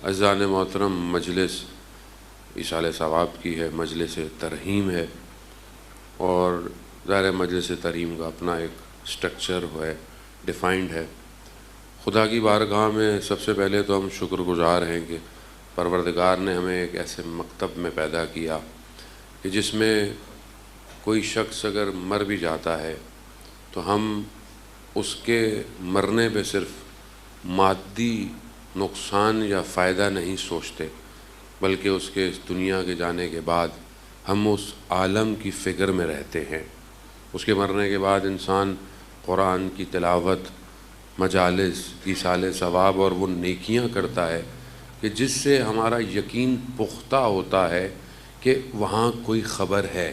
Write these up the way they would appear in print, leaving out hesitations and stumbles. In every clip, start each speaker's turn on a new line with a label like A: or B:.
A: عزیزان محترم، مجلس ایصال ثواب کی ہے، مجلس ترحیم ہے، اور ظاہر مجلس ترحیم کا اپنا ایک سٹرکچر ہے، ڈیفائنڈ ہے۔ خدا کی بارگاہ میں سب سے پہلے تو ہم شکر گزار ہیں کہ پروردگار نے ہمیں ایک ایسے مکتب میں پیدا کیا کہ جس میں کوئی شخص اگر مر بھی جاتا ہے تو ہم اس کے مرنے پہ صرف مادی نقصان یا فائدہ نہیں سوچتے، بلکہ اس کے اس دنیا کے جانے کے بعد ہم اس عالم کی فکر میں رہتے ہیں۔ اس کے مرنے کے بعد انسان قرآن کی تلاوت، مجالس، ایصال ثواب اور وہ نیکیاں کرتا ہے کہ جس سے ہمارا یقین پختہ ہوتا ہے کہ وہاں کوئی خبر ہے۔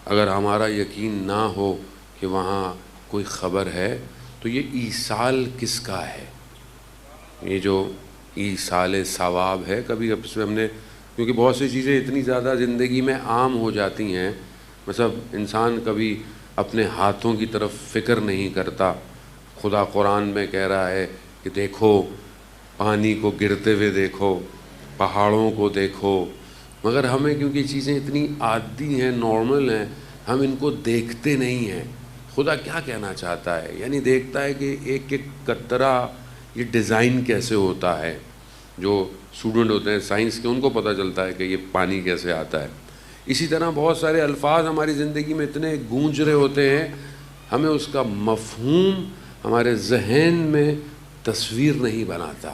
A: اگر ہمارا یقین نہ ہو کہ وہاں کوئی خبر ہے تو یہ ایصال کس کا ہے؟ یہ جو ایصال ثواب ہے، کبھی اس میں ہم نے، کیونکہ بہت سی چیزیں اتنی زیادہ زندگی میں عام ہو جاتی ہیں، مطلب انسان کبھی اپنے ہاتھوں کی طرف فکر نہیں کرتا۔ خدا قرآن میں کہہ رہا ہے کہ دیکھو پانی کو گرتے ہوئے، دیکھو پہاڑوں کو دیکھو، مگر ہمیں کیونکہ چیزیں اتنی عادی ہیں، نارمل ہیں، ہم ان کو دیکھتے نہیں ہیں۔ خدا کیا کہنا چاہتا ہے؟ یعنی دیکھتا ہے کہ ایک ایک قطرہ یہ ڈیزائن کیسے ہوتا ہے۔ جو اسٹوڈنٹ ہوتے ہیں سائنس کے، ان کو پتہ چلتا ہے کہ یہ پانی کیسے آتا ہے۔ اسی طرح بہت سارے الفاظ ہماری زندگی میں اتنے گونج رہے ہوتے ہیں، ہمیں اس کا مفہوم ہمارے ذہن میں تصویر نہیں بناتا،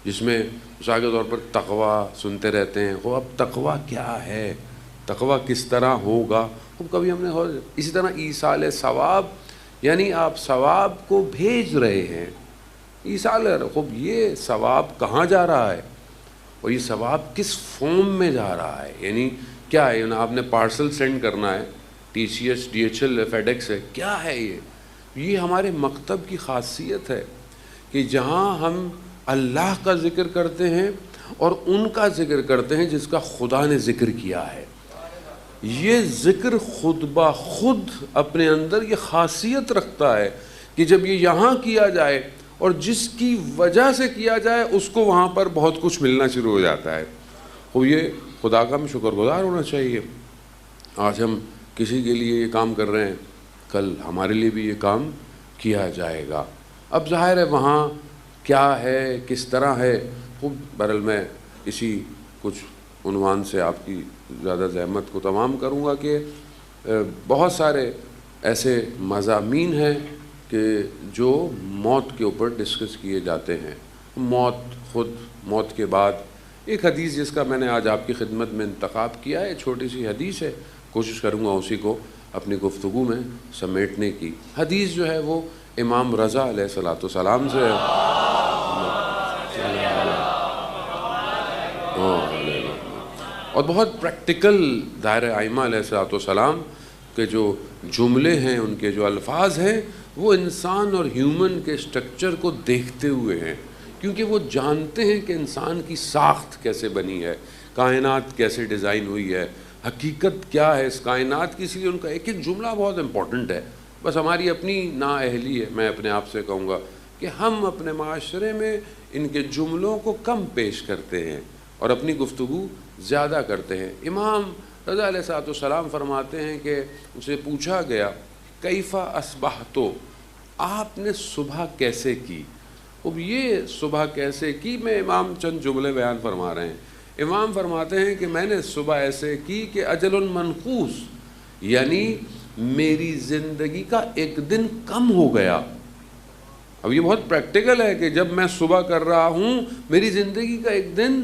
A: جس میں مثال کے طور پر تقویٰ سنتے رہتے ہیں۔ وہ اب تقویٰ کیا ہے، تقویٰ کس طرح ہوگا، وہ کبھی ہم نے۔ اسی طرح ایصال ثواب، یعنی آپ ثواب کو بھیج رہے ہیں۔ ایصال، خوب یہ ثواب کہاں جا رہا ہے اور یہ ثواب کس فارم میں جا رہا ہے؟ یعنی کیا ہے؟ آپ نے پارسل سینڈ کرنا ہے، T C S, D H L, FedEx ہے، کیا ہے یہ ہمارے مکتب کی خاصیت ہے کہ جہاں ہم اللہ کا ذکر کرتے ہیں اور ان کا ذکر کرتے ہیں جس کا خدا نے ذکر کیا ہے۔ یہ ذکر خود بخود اپنے اندر یہ خاصیت رکھتا ہے کہ جب یہ یہاں کیا جائے اور جس کی وجہ سے کیا جائے اس کو وہاں پر بہت کچھ ملنا شروع ہو جاتا ہے۔ وہ یہ خدا کا ہم شکر گزار ہونا چاہیے۔ آج ہم کسی کے لیے یہ کام کر رہے ہیں، کل ہمارے لیے بھی یہ کام کیا جائے گا۔ اب ظاہر ہے وہاں کیا ہے، کس طرح ہے، خوب بہرحال میں اسی کچھ عنوان سے آپ کی زیادہ زحمت کو تمام کروں گا کہ بہت سارے ایسے مضامین ہیں کہ جو موت کے اوپر ڈسکس کیے جاتے ہیں۔ موت، خود موت کے بعد ایک حدیث جس کا میں نے آج آپ کی خدمت میں انتخاب کیا ہے، چھوٹی سی حدیث ہے، کوشش کروں گا اسی کو اپنی گفتگو میں سمیٹنے کی۔ حدیث جو ہے وہ امام رضا علیہ السلام سے ہے، اور بہت پریکٹیکل دائرہ ائمہ علیہ السلام کے جو جملے ہیں، ان کے جو الفاظ ہیں، وہ انسان اور ہیومن کے سٹرکچر کو دیکھتے ہوئے ہیں، کیونکہ وہ جانتے ہیں کہ انسان کی ساخت کیسے بنی ہے، کائنات کیسے ڈیزائن ہوئی ہے، حقیقت کیا ہے اس کائنات کی۔ اس لیے ان کا ایک ایک جملہ بہت امپورٹنٹ ہے۔ بس ہماری اپنی نااہلی ہے، میں اپنے آپ سے کہوں گا کہ ہم اپنے معاشرے میں ان کے جملوں کو کم پیش کرتے ہیں اور اپنی گفتگو زیادہ کرتے ہیں۔ امام رضا علیہ السلام فرماتے ہیں کہ اسے پوچھا گیا کیف اصبحتو، آپ نے صبح کیسے کی؟ اب یہ صبح کیسے کی میں امام چند جملے بیان فرما رہے ہیں۔ امام فرماتے ہیں کہ میں نے صبح ایسے کی کہ اجل منقوص، یعنی میری زندگی کا ایک دن کم ہو گیا۔ اب یہ بہت پریکٹیکل ہے کہ جب میں صبح کر رہا ہوں میری زندگی کا ایک دن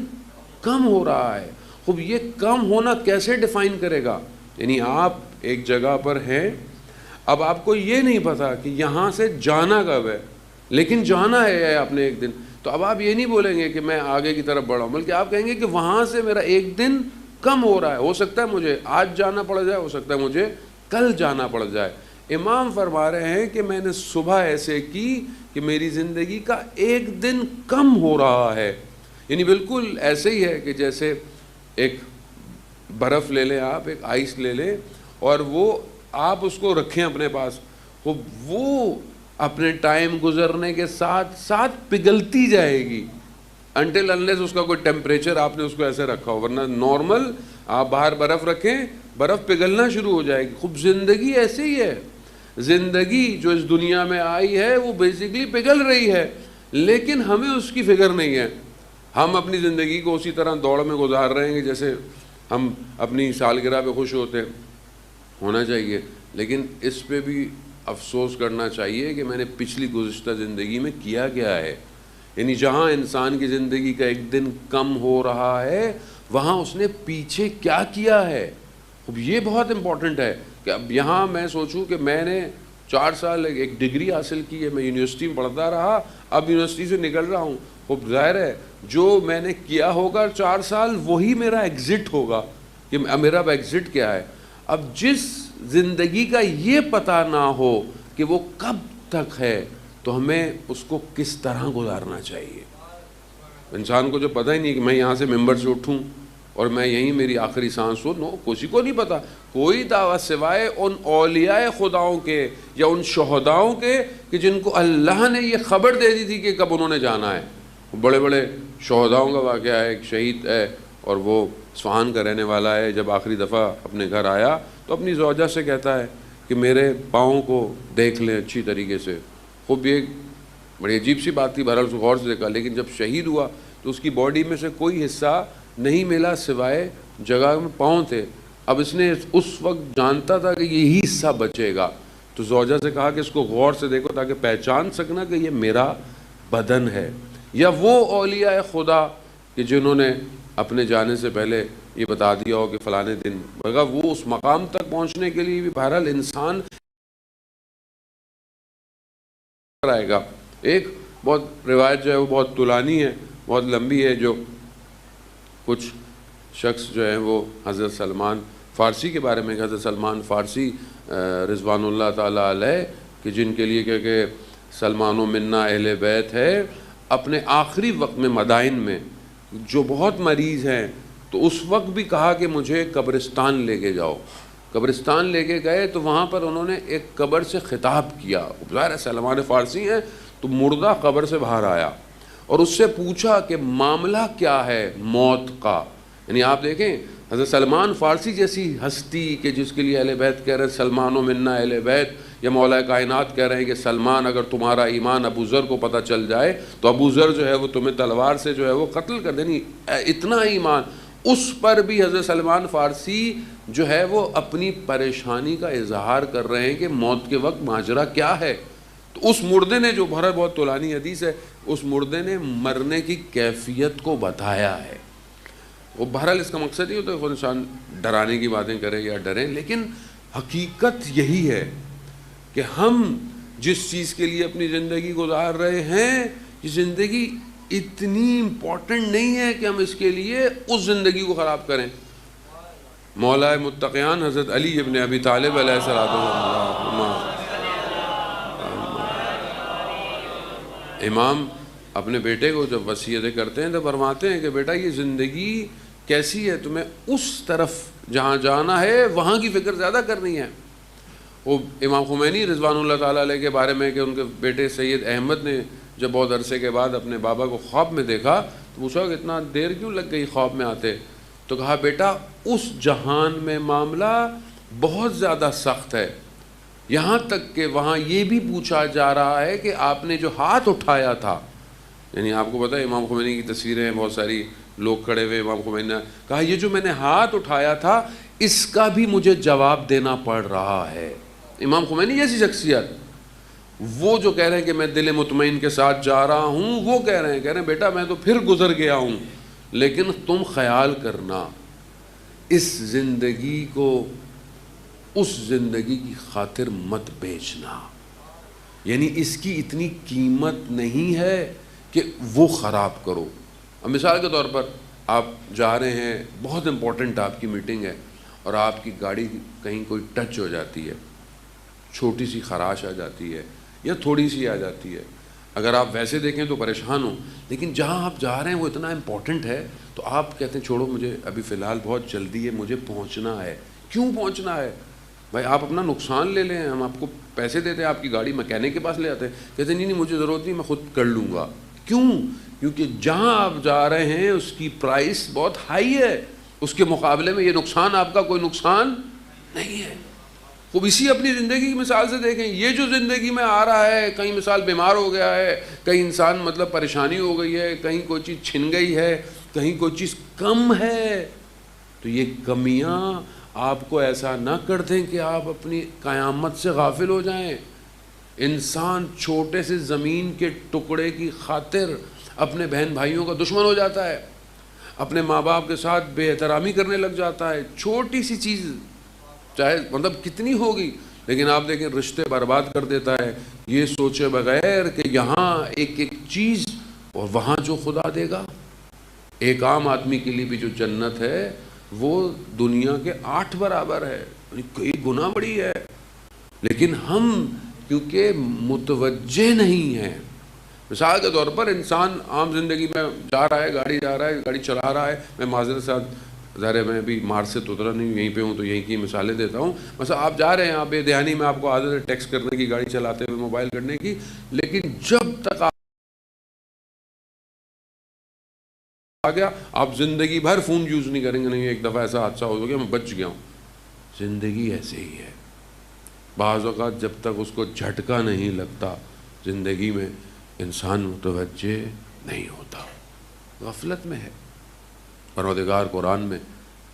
A: کم ہو رہا ہے۔ خوب یہ کم ہونا کیسے ڈیفائن کرے گا؟ یعنی آپ ایک جگہ پر ہیں، اب آپ کو یہ نہیں پتا کہ یہاں سے جانا کب ہے، لیکن جانا ہے آپ نے ایک دن، تو اب آپ یہ نہیں بولیں گے کہ میں آگے کی طرف بڑھا ہوں، بلکہ آپ کہیں گے کہ وہاں سے میرا ایک دن کم ہو رہا ہے، ہو سکتا ہے مجھے آج جانا پڑ جائے، ہو سکتا ہے مجھے کل جانا پڑ جائے۔ امام فرما رہے ہیں کہ میں نے صبح ایسے کی کہ میری زندگی کا ایک دن کم ہو رہا ہے۔ یعنی بالکل ایسے ہی ہے کہ جیسے ایک برف لے لیں، آپ ایک آئس لے لیں اور وہ آپ اس کو رکھیں اپنے پاس، وہ اپنے ٹائم گزرنے کے ساتھ ساتھ پگھلتی جائے گی۔ انٹل انلیس اس کا کوئی ٹیمپریچر آپ نے اس کو ایسے رکھا ہو، ورنہ نارمل آپ باہر برف رکھیں برف پگھلنا شروع ہو جائے گی. خوب زندگی ایسے ہی ہے. زندگی جو اس دنیا میں آئی ہے وہ بیسیکلی پگھل رہی ہے، لیکن ہمیں اس کی فکر نہیں ہے. ہم اپنی زندگی کو اسی طرح دوڑ میں گزار رہے ہیں جیسے ہم اپنی سالگرہ پہ خوش ہوتے ہونا چاہیے. لیکن اس پہ بھی افسوس کرنا چاہیے کہ میں نے پچھلی گزشتہ زندگی میں کیا کیا ہے. یعنی جہاں انسان کی زندگی کا ایک دن کم ہو رہا ہے وہاں اس نے پیچھے کیا کیا ہے. اب یہ بہت امپورٹنٹ ہے کہ اب یہاں میں سوچوں کہ میں نے 4 سال ایک ڈگری حاصل کی ہے، میں یونیورسٹی میں پڑھتا رہا، اب یونیورسٹی سے نکل رہا ہوں. اب ظاہر ہے جو میں نے کیا ہوگا 4 سال وہی میرا ایگزٹ ہوگا کہ میرا اب ایگزٹ کیا ہے. اب جس زندگی کا یہ پتہ نہ ہو کہ وہ کب تک ہے تو ہمیں اس کو کس طرح گزارنا چاہیے. انسان کو جو پتہ ہی نہیں کہ میں یہاں سے ممبر سے اٹھوں اور میں یہیں میری آخری سانس ہو، نو، کسی کو نہیں پتہ. کوئی دعویٰ سوائے ان اولیاء خداؤں کے یا ان شہداؤں کے کہ جن کو اللہ نے یہ خبر دے دی تھی کہ کب انہوں نے جانا ہے. بڑے بڑے شہداؤں کا واقعہ ہے. ایک شہید ہے اور وہ اصفہان کا رہنے والا ہے. جب آخری دفعہ اپنے گھر آیا تو اپنی زوجہ سے کہتا ہے کہ میرے پاؤں کو دیکھ لیں اچھی طریقے سے. خوب یہ بڑی عجیب سی بات تھی، بہرحال اس کو غور سے دیکھا. لیکن جب شہید ہوا تو اس کی باڈی میں سے کوئی حصہ نہیں ملا سوائے جگہ میں پاؤں تھے. اب اس نے اس وقت جانتا تھا کہ یہی حصہ بچے گا، تو زوجہ سے کہا کہ اس کو غور سے دیکھو تاکہ پہچان سکنا کہ یہ میرا بدن ہے. یا وہ اولیاء خدا کہ جنہوں نے اپنے جانے سے پہلے یہ بتا دیا ہو کہ فلانے دن، مگر وہ اس مقام تک پہنچنے کے لیے بھی بہرحال انسان آئے گا. ایک بہت روایت جو ہے وہ بہت طولانی ہے، بہت لمبی ہے، جو کچھ شخص جو ہیں وہ حضرت سلمان فارسی کے بارے میں، کہ حضرت سلمان فارسی رضوان اللہ تعالیٰ علیہ کہ جن کے لیے کہ سلمان و منا اہل بیت ہے، اپنے آخری وقت میں مدائن میں جو بہت مریض ہیں تو اس وقت بھی کہا کہ مجھے قبرستان لے کے جاؤ. قبرستان لے کے گئے تو وہاں پر انہوں نے ایک قبر سے خطاب کیا. ظاہر ہے سلمان فارسی ہیں تو مردہ قبر سے باہر آیا اور اس سے پوچھا کہ معاملہ کیا ہے موت کا. یعنی آپ دیکھیں حضرت سلمان فارسی جیسی ہستی کہ جس کے لیے اہل بیت کہہ رہے ہیں سلمان و منا اہل بیت، یا مولا کائنات کہہ رہے ہیں کہ سلمان اگر تمہارا ایمان ابو ذر کو پتہ چل جائے تو ابو ذر جو ہے وہ تمہیں تلوار سے جو ہے وہ قتل کر دینی. اتنا ایمان. اس پر بھی حضرت سلمان فارسی جو ہے وہ اپنی پریشانی کا اظہار کر رہے ہیں کہ موت کے وقت ماجرا کیا ہے. تو اس مردے نے، جو بہت طولانی حدیث ہے، اس مردے نے مرنے کی کیفیت کو بتایا ہے. وہ بہرحال اس کا مقصد یہ ہوتا ہے کہ انسان ڈرانے کی باتیں کرے یا ڈریں، لیکن حقیقت یہی ہے کہ ہم جس چیز کے لیے اپنی زندگی گزار رہے ہیں یہ زندگی اتنی امپورٹنٹ نہیں ہے کہ ہم اس کے لیے اس زندگی کو خراب کریں. مولا متقیان حضرت علی ابن ابی طالب علیہ السلام، امام اپنے بیٹے کو جب وصیتیں کرتے ہیں تو فرماتے ہیں کہ بیٹا یہ زندگی کیسی ہے، تمہیں اس طرف جہاں جانا ہے وہاں کی فکر زیادہ کرنی ہے. وہ امام خمینی رضوان اللہ تعالیٰ علیہ کے بارے میں کہ ان کے بیٹے سید احمد نے جب بہت عرصے کے بعد اپنے بابا کو خواب میں دیکھا تو پوچھا کہ اتنا دیر کیوں لگ گئی خواب میں آتے، تو کہا بیٹا اس جہان میں معاملہ بہت زیادہ سخت ہے، یہاں تک کہ وہاں یہ بھی پوچھا جا رہا ہے کہ آپ نے جو ہاتھ اٹھایا تھا، یعنی آپ کو پتہ ہے امام خمینی کی تصویریں ہیں، بہت ساری لوگ کھڑے ہوئے، امام خمینی نے کہا یہ جو میں نے ہاتھ اٹھایا تھا اس کا بھی مجھے جواب دینا پڑ رہا ہے. امام خمینی جیسی شخصیت، وہ جو کہہ رہے ہیں کہ میں دل مطمئن کے ساتھ جا رہا ہوں، وہ کہہ رہے ہیں بیٹا میں تو پھر گزر گیا ہوں، لیکن تم خیال کرنا اس زندگی کو اس زندگی کی خاطر مت بیچنا. یعنی اس کی اتنی قیمت نہیں ہے کہ وہ خراب کرو. اب مثال کے طور پر آپ جا رہے ہیں، بہت امپورٹنٹ آپ کی میٹنگ ہے اور آپ کی گاڑی کہیں کوئی ٹچ ہو جاتی ہے، چھوٹی سی خراش آ جاتی ہے یا تھوڑی سی آ جاتی ہے. اگر آپ ویسے دیکھیں تو پریشان ہوں، لیکن جہاں آپ جا رہے ہیں وہ اتنا امپورٹنٹ ہے تو آپ کہتے ہیں چھوڑو مجھے ابھی فی الحال بہت جلدی ہے، مجھے پہنچنا ہے. کیوں پہنچنا ہے بھائی؟ آپ اپنا نقصان لے لیں، ہم آپ کو پیسے دیتے ہیں، آپ کی گاڑی مکینک کے پاس لے آتے ہیں، کہتے ہیں نہیں مجھے ضرورت نہیں، میں خود کر لوں گا. کیوں؟ کیونکہ جہاں آپ جا رہے ہیں اس کی پرائس بہت ہائی ہے، اس کے مقابلے میں یہ نقصان آپ کا کوئی نقصان نہیں ہے۔ خوب اسی اپنی زندگی کی مثال سے دیکھیں، یہ جو زندگی میں آ رہا ہے، کہیں مثال بیمار ہو گیا ہے، کہیں انسان مطلب پریشانی ہو گئی ہے، کہیں کوئی چیز چھن گئی ہے، کہیں کوئی چیز کم ہے، تو یہ کمیاں آپ کو ایسا نہ کر دیں کہ آپ اپنی قیامت سے غافل ہو جائیں۔ انسان چھوٹے سے زمین کے ٹکڑے کی خاطر اپنے بہن بھائیوں کا دشمن ہو جاتا ہے، اپنے ماں باپ کے ساتھ بے احترامی کرنے لگ جاتا ہے، چھوٹی سی چیز چاہے مطلب کتنی ہوگی، لیکن آپ دیکھیں رشتے برباد کر دیتا ہے، یہ سوچے بغیر کہ یہاں ایک ایک چیز اور وہاں جو خدا دے گا۔ ایک عام آدمی کے لیے بھی جو جنت ہے وہ دنیا کے 8 برابر ہے، کئی گنا بڑی ہے، لیکن ہم کیونکہ متوجہ نہیں ہیں۔ مثال کے طور پر انسان عام زندگی میں جا رہا ہے، گاڑی چلا رہا ہے، میں معذرت کے ساتھ ظاہر ہے میں بھی مارچ سے تو اترا نہیں ہوں، یہیں پہ ہوں تو یہیں کی مثالیں دیتا ہوں۔ مثلا آپ جا رہے ہیں، آپ بے دھیانی میں آپ کو عادت ہے ٹیکسٹ کرنے کی، گاڑی چلاتے ہوئے موبائل کرنے کی، لیکن جب تک آ گیا آپ زندگی بھر فون یوز نہیں کریں گے، نہیں ایک دفعہ ایسا حادثہ ہو گیا میں بچ گیا ہوں۔ زندگی ایسے ہی ہے، بعض اوقات جب تک اس کو جھٹکا نہیں لگتا زندگی میں انسان متوجہ نہیں ہوتا، غفلت میں ہے۔ پروردگار قرآن میں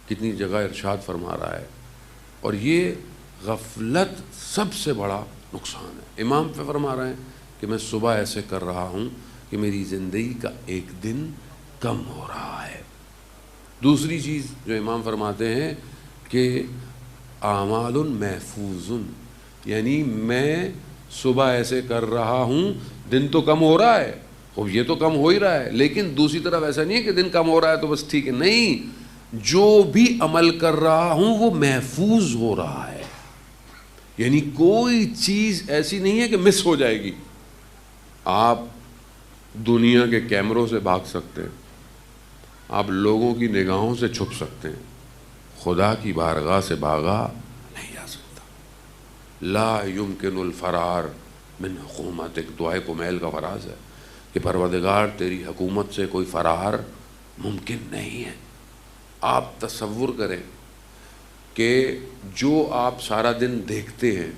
A: کتنی جگہ ارشاد فرما رہا ہے، اور یہ غفلت سب سے بڑا نقصان ہے۔ امام پہ فرما رہے ہیں کہ میں صبح ایسے کر رہا ہوں کہ میری زندگی کا ایک دن کم ہو رہا ہے۔ دوسری چیز جو امام فرماتے ہیں کہ اعمال محفوظ، یعنی میں صبح ایسے کر رہا ہوں، دن تو کم ہو رہا ہے، اور یہ تو کم ہو ہی رہا ہے، لیکن دوسری طرف ایسا نہیں ہے کہ دن کم ہو رہا ہے تو بس ٹھیک ہے، نہیں، جو بھی عمل کر رہا ہوں وہ محفوظ ہو رہا ہے، یعنی کوئی چیز ایسی نہیں ہے کہ مس ہو جائے گی۔ آپ دنیا کے کیمروں سے بھاگ سکتے ہیں، آپ لوگوں کی نگاہوں سے چھپ سکتے ہیں، خدا کی بارگاہ سے بھاگا نہیں جا سکتا۔ لا یمکن الفرار من حکومت، ایک دعائے کمیل کا فراز ہے کہ پروردگار تیری حکومت سے کوئی فرار ممکن نہیں ہے۔ آپ تصور کریں کہ جو آپ سارا دن دیکھتے ہیں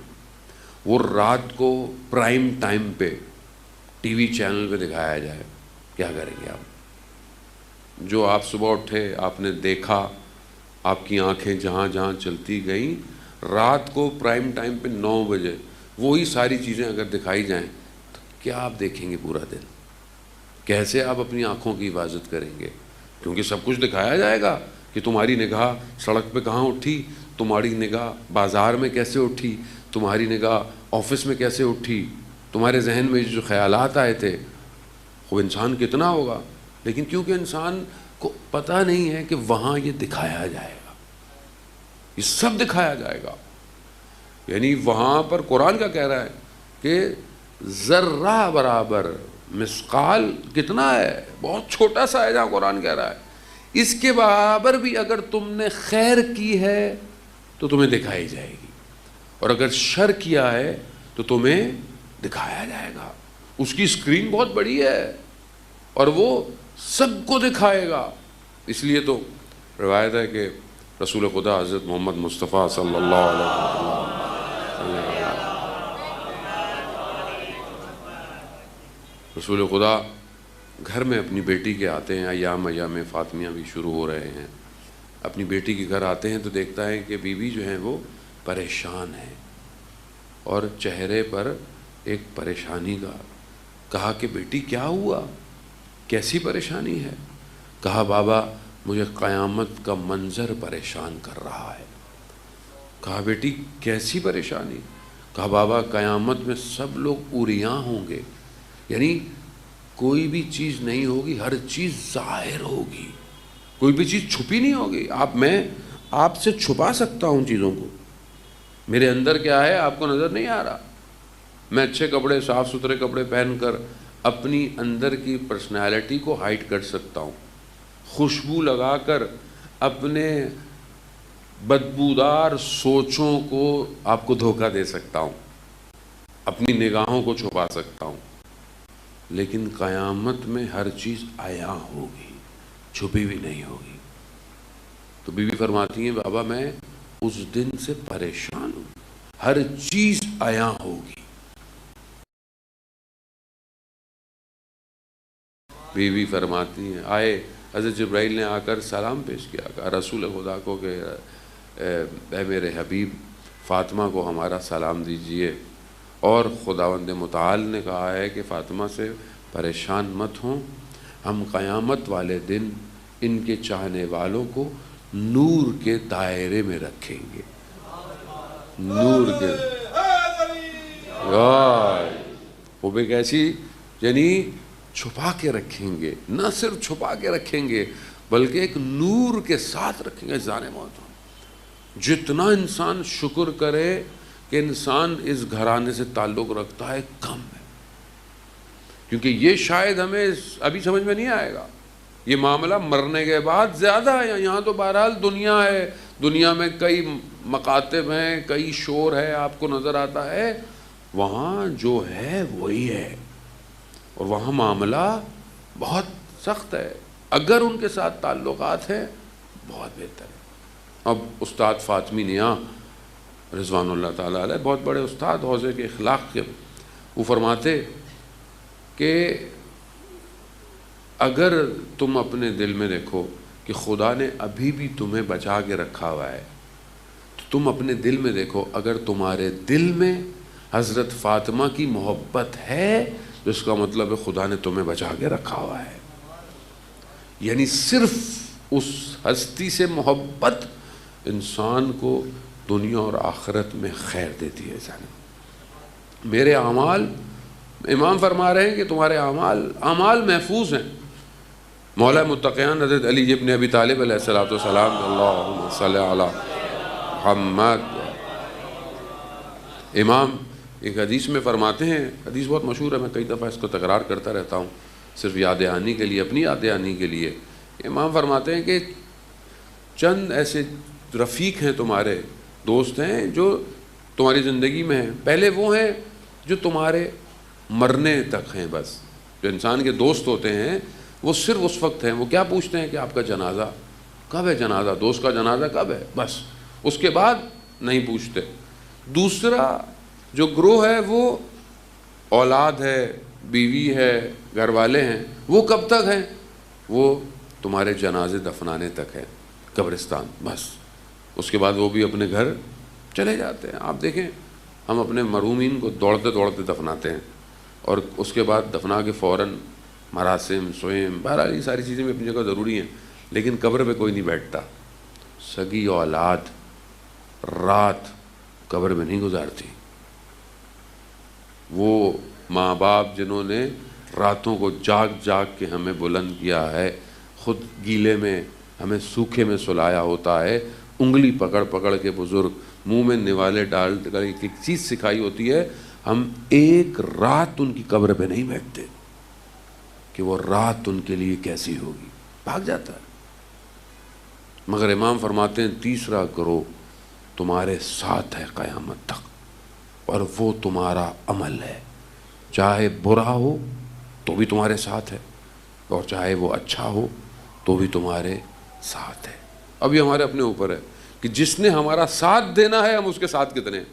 A: وہ رات کو پرائم ٹائم پہ ٹی وی چینل پہ دکھایا جائے، کیا کریں گے آپ؟ جو آپ صبح اٹھے آپ نے دیکھا، آپ کی آنکھیں جہاں جہاں چلتی گئیں، رات کو پرائم ٹائم پہ 9 بجے وہی ساری چیزیں اگر دکھائی جائیں تو کیا آپ دیکھیں گے پورا دن؟ کیسے آپ اپنی آنکھوں کی حفاظت کریں گے؟ کیونکہ سب کچھ دکھایا جائے گا کہ تمہاری نگاہ سڑک پہ کہاں اٹھی، تمہاری نگاہ بازار میں کیسے اٹھی، تمہاری نگاہ آفس میں کیسے اٹھی، تمہارے ذہن میں جو خیالات آئے تھے، وہ انسان کتنا ہوگا۔ لیکن کیونکہ انسان کو پتہ نہیں ہے کہ وہاں یہ دکھایا جائے گا، یہ سب دکھایا جائے گا، یعنی وہاں پر قرآن کا کہہ رہا ہے کہ ذرہ برابر، مثقال کتنا ہے، بہت چھوٹا سا ہے جہاں قرآن کہہ رہا ہے، اس کے برابر بھی اگر تم نے خیر کی ہے تو تمہیں دکھائی جائے گی، اور اگر شر کیا ہے تو تمہیں دکھایا جائے گا۔ اس کی اسکرین بہت بڑی ہے اور وہ سب کو دکھائے گا۔ اس لیے تو روایت ہے کہ رسول خدا حضرت محمد مصطفیٰ صلی اللہ علیہ وسلم رسول خدا گھر میں اپنی بیٹی کے آتے ہیں، ایام فاطمیہ بھی شروع ہو رہے ہیں، اپنی بیٹی کے گھر آتے ہیں تو دیکھتا ہے کہ بیوی جو ہیں وہ پریشان ہے، اور چہرے پر ایک پریشانی کا۔ کہا کہ بیٹی کیا ہوا، کیسی پریشانی ہے؟ کہا بابا مجھے قیامت کا منظر پریشان کر رہا ہے۔ کہا بیٹی کیسی پریشانی؟ کہا بابا قیامت میں سب لوگ عریاں ہوں گے، یعنی کوئی بھی چیز نہیں ہوگی، ہر چیز ظاہر ہوگی، کوئی بھی چیز چھپی نہیں ہوگی۔ میں آپ سے چھپا سکتا ہوں چیزوں کو، میرے اندر کیا ہے آپ کو نظر نہیں آ رہا۔ میں اچھے کپڑے، صاف ستھرے کپڑے پہن کر اپنی اندر کی پرسنالٹی کو ہائڈ کر سکتا ہوں، خوشبو لگا کر اپنے بدبودار سوچوں کو آپ کو دھوکہ دے سکتا ہوں، اپنی نگاہوں کو چھپا سکتا ہوں، لیکن قیامت میں ہر چیز عیاں ہوگی، چھپی بھی نہیں ہوگی۔ تو بی بی فرماتی ہیں بابا میں اس دن سے پریشان ہوں، ہر چیز عیاں ہوگی۔ بی بی فرماتی ہیں آئے حضرت جبرائیل نے آ کر سلام پیش کیا، کہا رسول خدا کو کہ اے میرے حبیب فاطمہ کو ہمارا سلام دیجئے، اور خداوند متعال نے کہا ہے کہ فاطمہ سے پریشان مت ہوں، ہم قیامت والے دن ان کے چاہنے والوں کو نور کے دائرے میں رکھیں گے، نور کے وہ بھی کیسی، یعنی چھپا کے رکھیں گے، نہ صرف چھپا کے رکھیں گے بلکہ ایک نور کے ساتھ رکھیں گے جانے موت۔ جتنا انسان شکر کرے کہ انسان اس گھرانے سے تعلق رکھتا ہے کم ہے، کیونکہ یہ شاید ہمیں ابھی سمجھ میں نہیں آئے گا، یہ معاملہ مرنے کے بعد زیادہ ہے۔ یہاں تو بہرحال دنیا ہے، دنیا میں کئی مکاتب ہیں، کئی شور ہے، آپ کو نظر آتا ہے، وہاں جو ہے وہی ہے، اور وہاں معاملہ بہت سخت ہے۔ اگر ان کے ساتھ تعلقات ہیں بہت بہتر ہے۔ اب استاد فاطمی نیاں رضوان اللہ تعالیٰ علیہ، بہت بڑے استاد حوزے کے اخلاق کے، وہ فرماتے کہ اگر تم اپنے دل میں دیکھو کہ خدا نے ابھی بھی تمہیں بچا کے رکھا ہوا ہے، تو تم اپنے دل میں دیکھو، اگر تمہارے دل میں حضرت فاطمہ کی محبت ہے تو اس کا مطلب ہے خدا نے تمہیں بچا کے رکھا ہوا ہے۔ یعنی صرف اس ہستی سے محبت انسان کو دنیا اور آخرت میں خیر دیتی ہے۔ میرے اعمال، امام فرما رہے ہیں کہ تمہارے اعمال محفوظ ہیں۔ مولا متقیان حضرت علی ابن ابی طالب علیہ السلام، اللہم صلی علی محمد، امام ایک حدیث میں فرماتے ہیں، حدیث بہت مشہور ہے، میں کئی دفعہ اس کو تکرار کرتا رہتا ہوں صرف یاد دہانی کے لیے، اپنی یاد دہانی کے لیے۔ امام فرماتے ہیں کہ چند ایسے رفیق ہیں، تمہارے دوست ہیں جو تمہاری زندگی میں ہیں۔ پہلے وہ ہیں جو تمہارے مرنے تک ہیں، بس جو انسان کے دوست ہوتے ہیں وہ صرف اس وقت ہیں، وہ کیا پوچھتے ہیں کہ آپ کا جنازہ کب ہے، جنازہ دوست کا جنازہ کب ہے، بس اس کے بعد نہیں پوچھتے۔ دوسرا جو گروہ ہے وہ اولاد ہے، بیوی ہے، گھر والے ہیں، وہ کب تک ہیں، وہ تمہارے جنازے دفنانے تک ہے، قبرستان، بس اس کے بعد وہ بھی اپنے گھر چلے جاتے ہیں۔ آپ دیکھیں ہم اپنے مرحومین کو دوڑتے دوڑتے دفناتے ہیں، اور اس کے بعد دفنا کے فوراً مراسم، سوئم، بہرحال یہ ساری چیزیں بھی اپنی جگہ ضروری ہیں، لیکن قبر پہ کوئی نہیں بیٹھتا۔ سگی اولاد رات قبر میں نہیں گزارتی، وہ ماں باپ جنہوں نے راتوں کو جاگ جاگ کے ہمیں بلند کیا ہے، خود گیلے میں ہمیں سوکھے میں سلایا ہوتا ہے، انگلی پکڑ پکڑ کے بزرگ منہ میں نوالے ڈال کر ایک چیز سکھائی ہوتی ہے، ہم ایک رات ان کی قبر پہ نہیں بیٹھتے کہ وہ رات ان کے لیے کیسی ہوگی، بھاگ جاتا ہے۔ مگر امام فرماتے ہیں تیسرا گروہ تمہارے ساتھ ہے قیامت تک، اور وہ تمہارا عمل ہے، چاہے برا ہو تو بھی تمہارے ساتھ ہے، اور چاہے وہ اچھا ہو تو بھی تمہارے ساتھ ہے۔ اب یہ ہمارے اپنے اوپر ہے کہ جس نے ہمارا ساتھ دینا ہے ہم اس کے ساتھ کتنے ہیں۔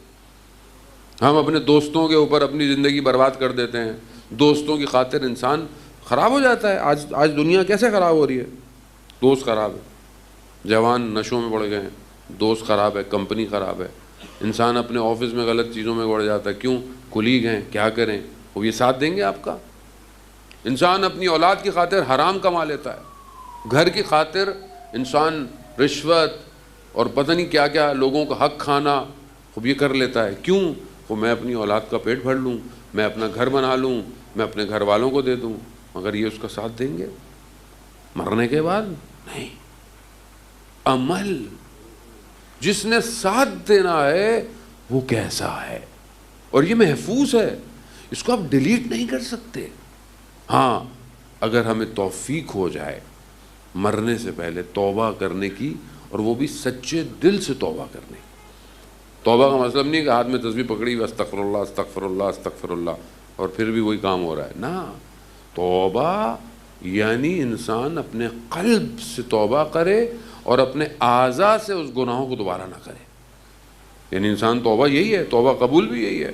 A: ہم اپنے دوستوں کے اوپر اپنی زندگی برباد کر دیتے ہیں، دوستوں کی خاطر انسان خراب ہو جاتا ہے۔ آج دنیا کیسے خراب ہو رہی ہے، دوست خراب ہے، جوان نشوں میں بڑھ گئے ہیں، دوست خراب ہے، کمپنی خراب ہے، انسان اپنے آفس میں غلط چیزوں میں گڑ جاتا ہے، کیوں، کولیگ ہیں، کیا کریں، وہ یہ ساتھ دیں گے آپ کا؟ انسان اپنی اولاد کی خاطر حرام کما لیتا ہے، گھر کی خاطر انسان رشوت اور پتہ نہیں کیا کیا لوگوں کا حق کھانا خوب یہ کر لیتا ہے، کیوں، وہ میں اپنی اولاد کا پیٹ بھر لوں، میں اپنا گھر بنا لوں، میں اپنے گھر والوں کو دے دوں، مگر یہ اس کا ساتھ دیں گے مرنے کے بعد؟ نہیں۔ عمل جس نے ساتھ دینا ہے وہ کیسا ہے، اور یہ محفوظ ہے، اس کو آپ ڈیلیٹ نہیں کر سکتے۔ ہاں اگر ہمیں توفیق ہو جائے مرنے سے پہلے توبہ کرنے کی، اور وہ بھی سچے دل سے توبہ کرنے کی۔ توبہ کا مطلب نہیں کہ ہاتھ میں تسبیح پکڑی استغفر اللہ استغفر اللہ استغفر اللہ اور پھر بھی وہی کام ہو رہا ہے، نہ، توبہ یعنی انسان اپنے قلب سے توبہ کرے اور اپنے اعضاء سے اس گناہوں کو دوبارہ نہ کرے. یعنی انسان توبہ یہی ہے، توبہ قبول بھی یہی ہے.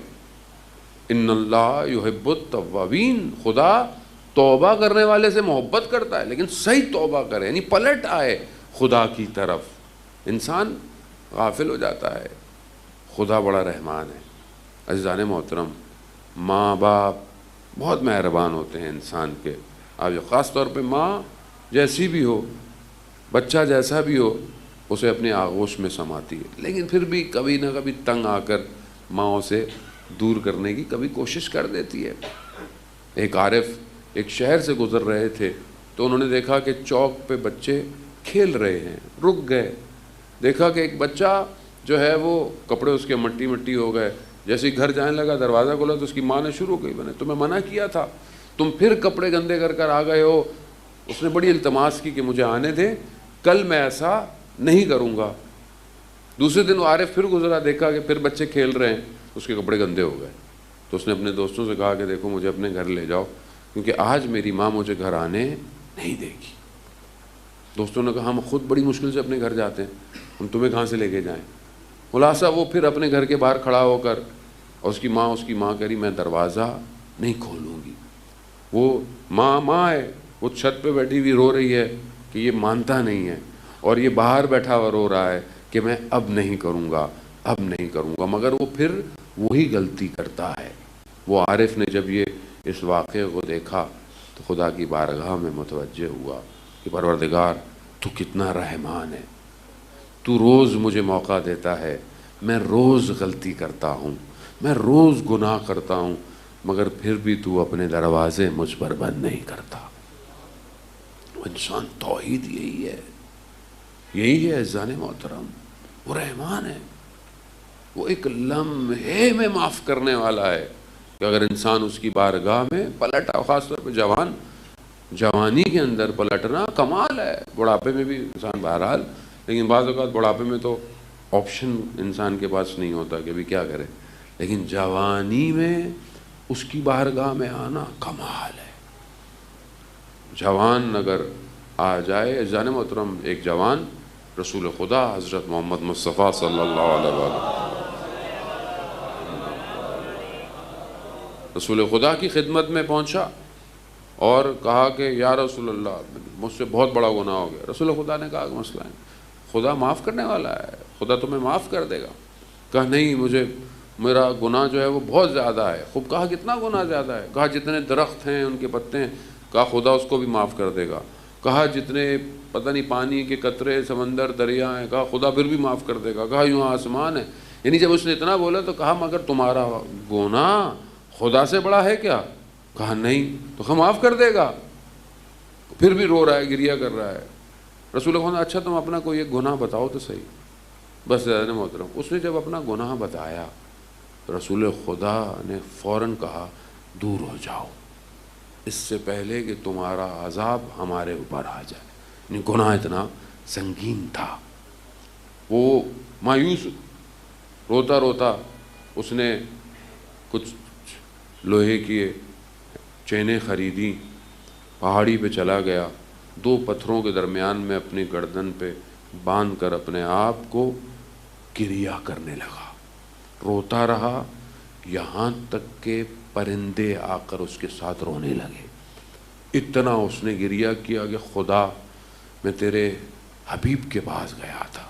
A: ان اللہ یحب التوابین، خدا توبہ کرنے والے سے محبت کرتا ہے، لیکن صحیح توبہ کرے یعنی پلٹ آئے خدا کی طرف. انسان غافل ہو جاتا ہے. خدا بڑا رحمان ہے. عزیزان محترم، ماں باپ بہت مہربان ہوتے ہیں انسان کے. آپ خاص طور پہ ماں جیسی بھی ہو، بچہ جیسا بھی ہو، اسے اپنے آغوش میں سماتی ہے، لیکن پھر بھی کبھی نہ کبھی تنگ آ کر ماں اسے دور کرنے کی کبھی کوشش کر دیتی ہے. ایک عارف ایک شہر سے گزر رہے تھے تو انہوں نے دیکھا کہ چوک پہ بچے کھیل رہے ہیں. رک گئے، دیکھا کہ ایک بچہ جو ہے وہ کپڑے اس کے مٹی مٹی ہو گئے. جیسے ہی گھر جانے لگا، دروازہ کھولا تو اس کی ماں نے شروع کی، میں نے تمہیں منع کیا تھا، تم پھر کپڑے گندے کر کر آ گئے ہو. اس نے بڑی التماس کی کہ مجھے آنے دیں، کل میں ایسا نہیں کروں گا. دوسرے دن وہ عارف پھر گزرا، دیکھا کہ پھر بچے کھیل رہے ہیں، اس کے کپڑے گندے ہو گئے. تو اس نے اپنے دوستوں سے کہا کہ دیکھو مجھے اپنے گھر لے جاؤ، کیونکہ آج میری ماں مجھے گھر آنے نہیں دے گی. دوستوں نے کہا ہم خود بڑی مشکل سے اپنے گھر جاتے ہیں، ہم تمہیں کہاں سے لے کے جائیں. خلاصہ وہ پھر اپنے گھر کے باہر کھڑا ہو کر، اور اس کی ماں کہہ رہی میں دروازہ نہیں کھولوں گی. وہ ماں ہے، وہ چھت پہ بیٹھی ہوئی رو رہی ہے کہ یہ مانتا نہیں ہے، اور یہ باہر بیٹھا ہوا رو رہا ہے کہ میں اب نہیں کروں گا، اب نہیں کروں گا. مگر وہ پھر وہی غلطی کرتا ہے. وہ عارف نے جب یہ اس واقعے کو دیکھا تو خدا کی بارگاہ میں متوجہ ہوا کہ پروردگار تو کتنا رحمان ہے، تو روز مجھے موقع دیتا ہے، میں روز غلطی کرتا ہوں، میں روز گناہ کرتا ہوں، مگر پھر بھی تو اپنے دروازے مجھ پر بند نہیں کرتا. انسان توحید یہی ہے عزیزان محترم. وہ رحمان ہے، وہ ایک لمحے میں معاف کرنے والا ہے کہ اگر انسان اس کی بارگاہ میں پلٹا. خاص طور پہ جوانی کے اندر پلٹنا کمال ہے. بڑھاپے میں بھی انسان بہرحال، لیکن بعض اوقات بڑھاپے میں تو آپشن انسان کے پاس نہیں ہوتا کہ ابھی کیا کرے، لیکن جوانی میں اس کی بارگاہ میں آنا کمال ہے. جوان اگر آ جائے، عزیزان محترم، ایک جوان رسول خدا حضرت محمد مصطفیٰ صلی اللہ علیہ وسلم رسول خدا کی خدمت میں پہنچا اور کہا کہ یا رسول اللہ مجھ سے بہت بڑا گناہ ہو گیا. رسول خدا نے کہا کہ مسئلہ ہے، خدا معاف کرنے والا ہے، خدا تمہیں معاف کر دے گا. کہا نہیں، میرا گناہ جو ہے وہ بہت زیادہ ہے. خوب کہا کتنا گناہ زیادہ ہے؟ کہا جتنے درخت ہیں ان کے پتے ہیں. کہا خدا اس کو بھی معاف کر دے گا. کہا جتنے پتہ نہیں پانی کے قطرے، سمندر، دریا ہیں، کہا خدا پھر بھی معاف کر دے گا. کہا یوں آسمان ہے. یعنی جب اس نے اتنا بولا تو کہا مگر تمہارا گناہ خدا سے بڑا ہے کیا؟ کہا نہیں. تو خدا معاف کر دے گا. پھر بھی رو رہا ہے، گریہ کر رہا ہے. رسول خدا نے اچھا تم اپنا کوئی ایک گناہ بتاؤ تو صحیح. بس محترم، اس نے جب اپنا گناہ بتایا، رسول خدا نے فوراً کہا دور ہو جاؤ اس سے پہلے کہ تمہارا عذاب ہمارے اوپر آ جائے. یعنی گناہ اتنا سنگین تھا. وہ مایوس روتا روتا اس نے کچھ لوہے کی چینیں خریدی، پہاڑی پہ چلا گیا، 2 پتھروں کے درمیان میں اپنی گردن پہ باندھ کر اپنے آپ کو گریہ کرنے لگا. روتا رہا یہاں تک کہ پرندے آ کر اس کے ساتھ رونے لگے. اتنا اس نے گریہ کیا کہ خدا میں تیرے حبیب کے پاس گیا تھا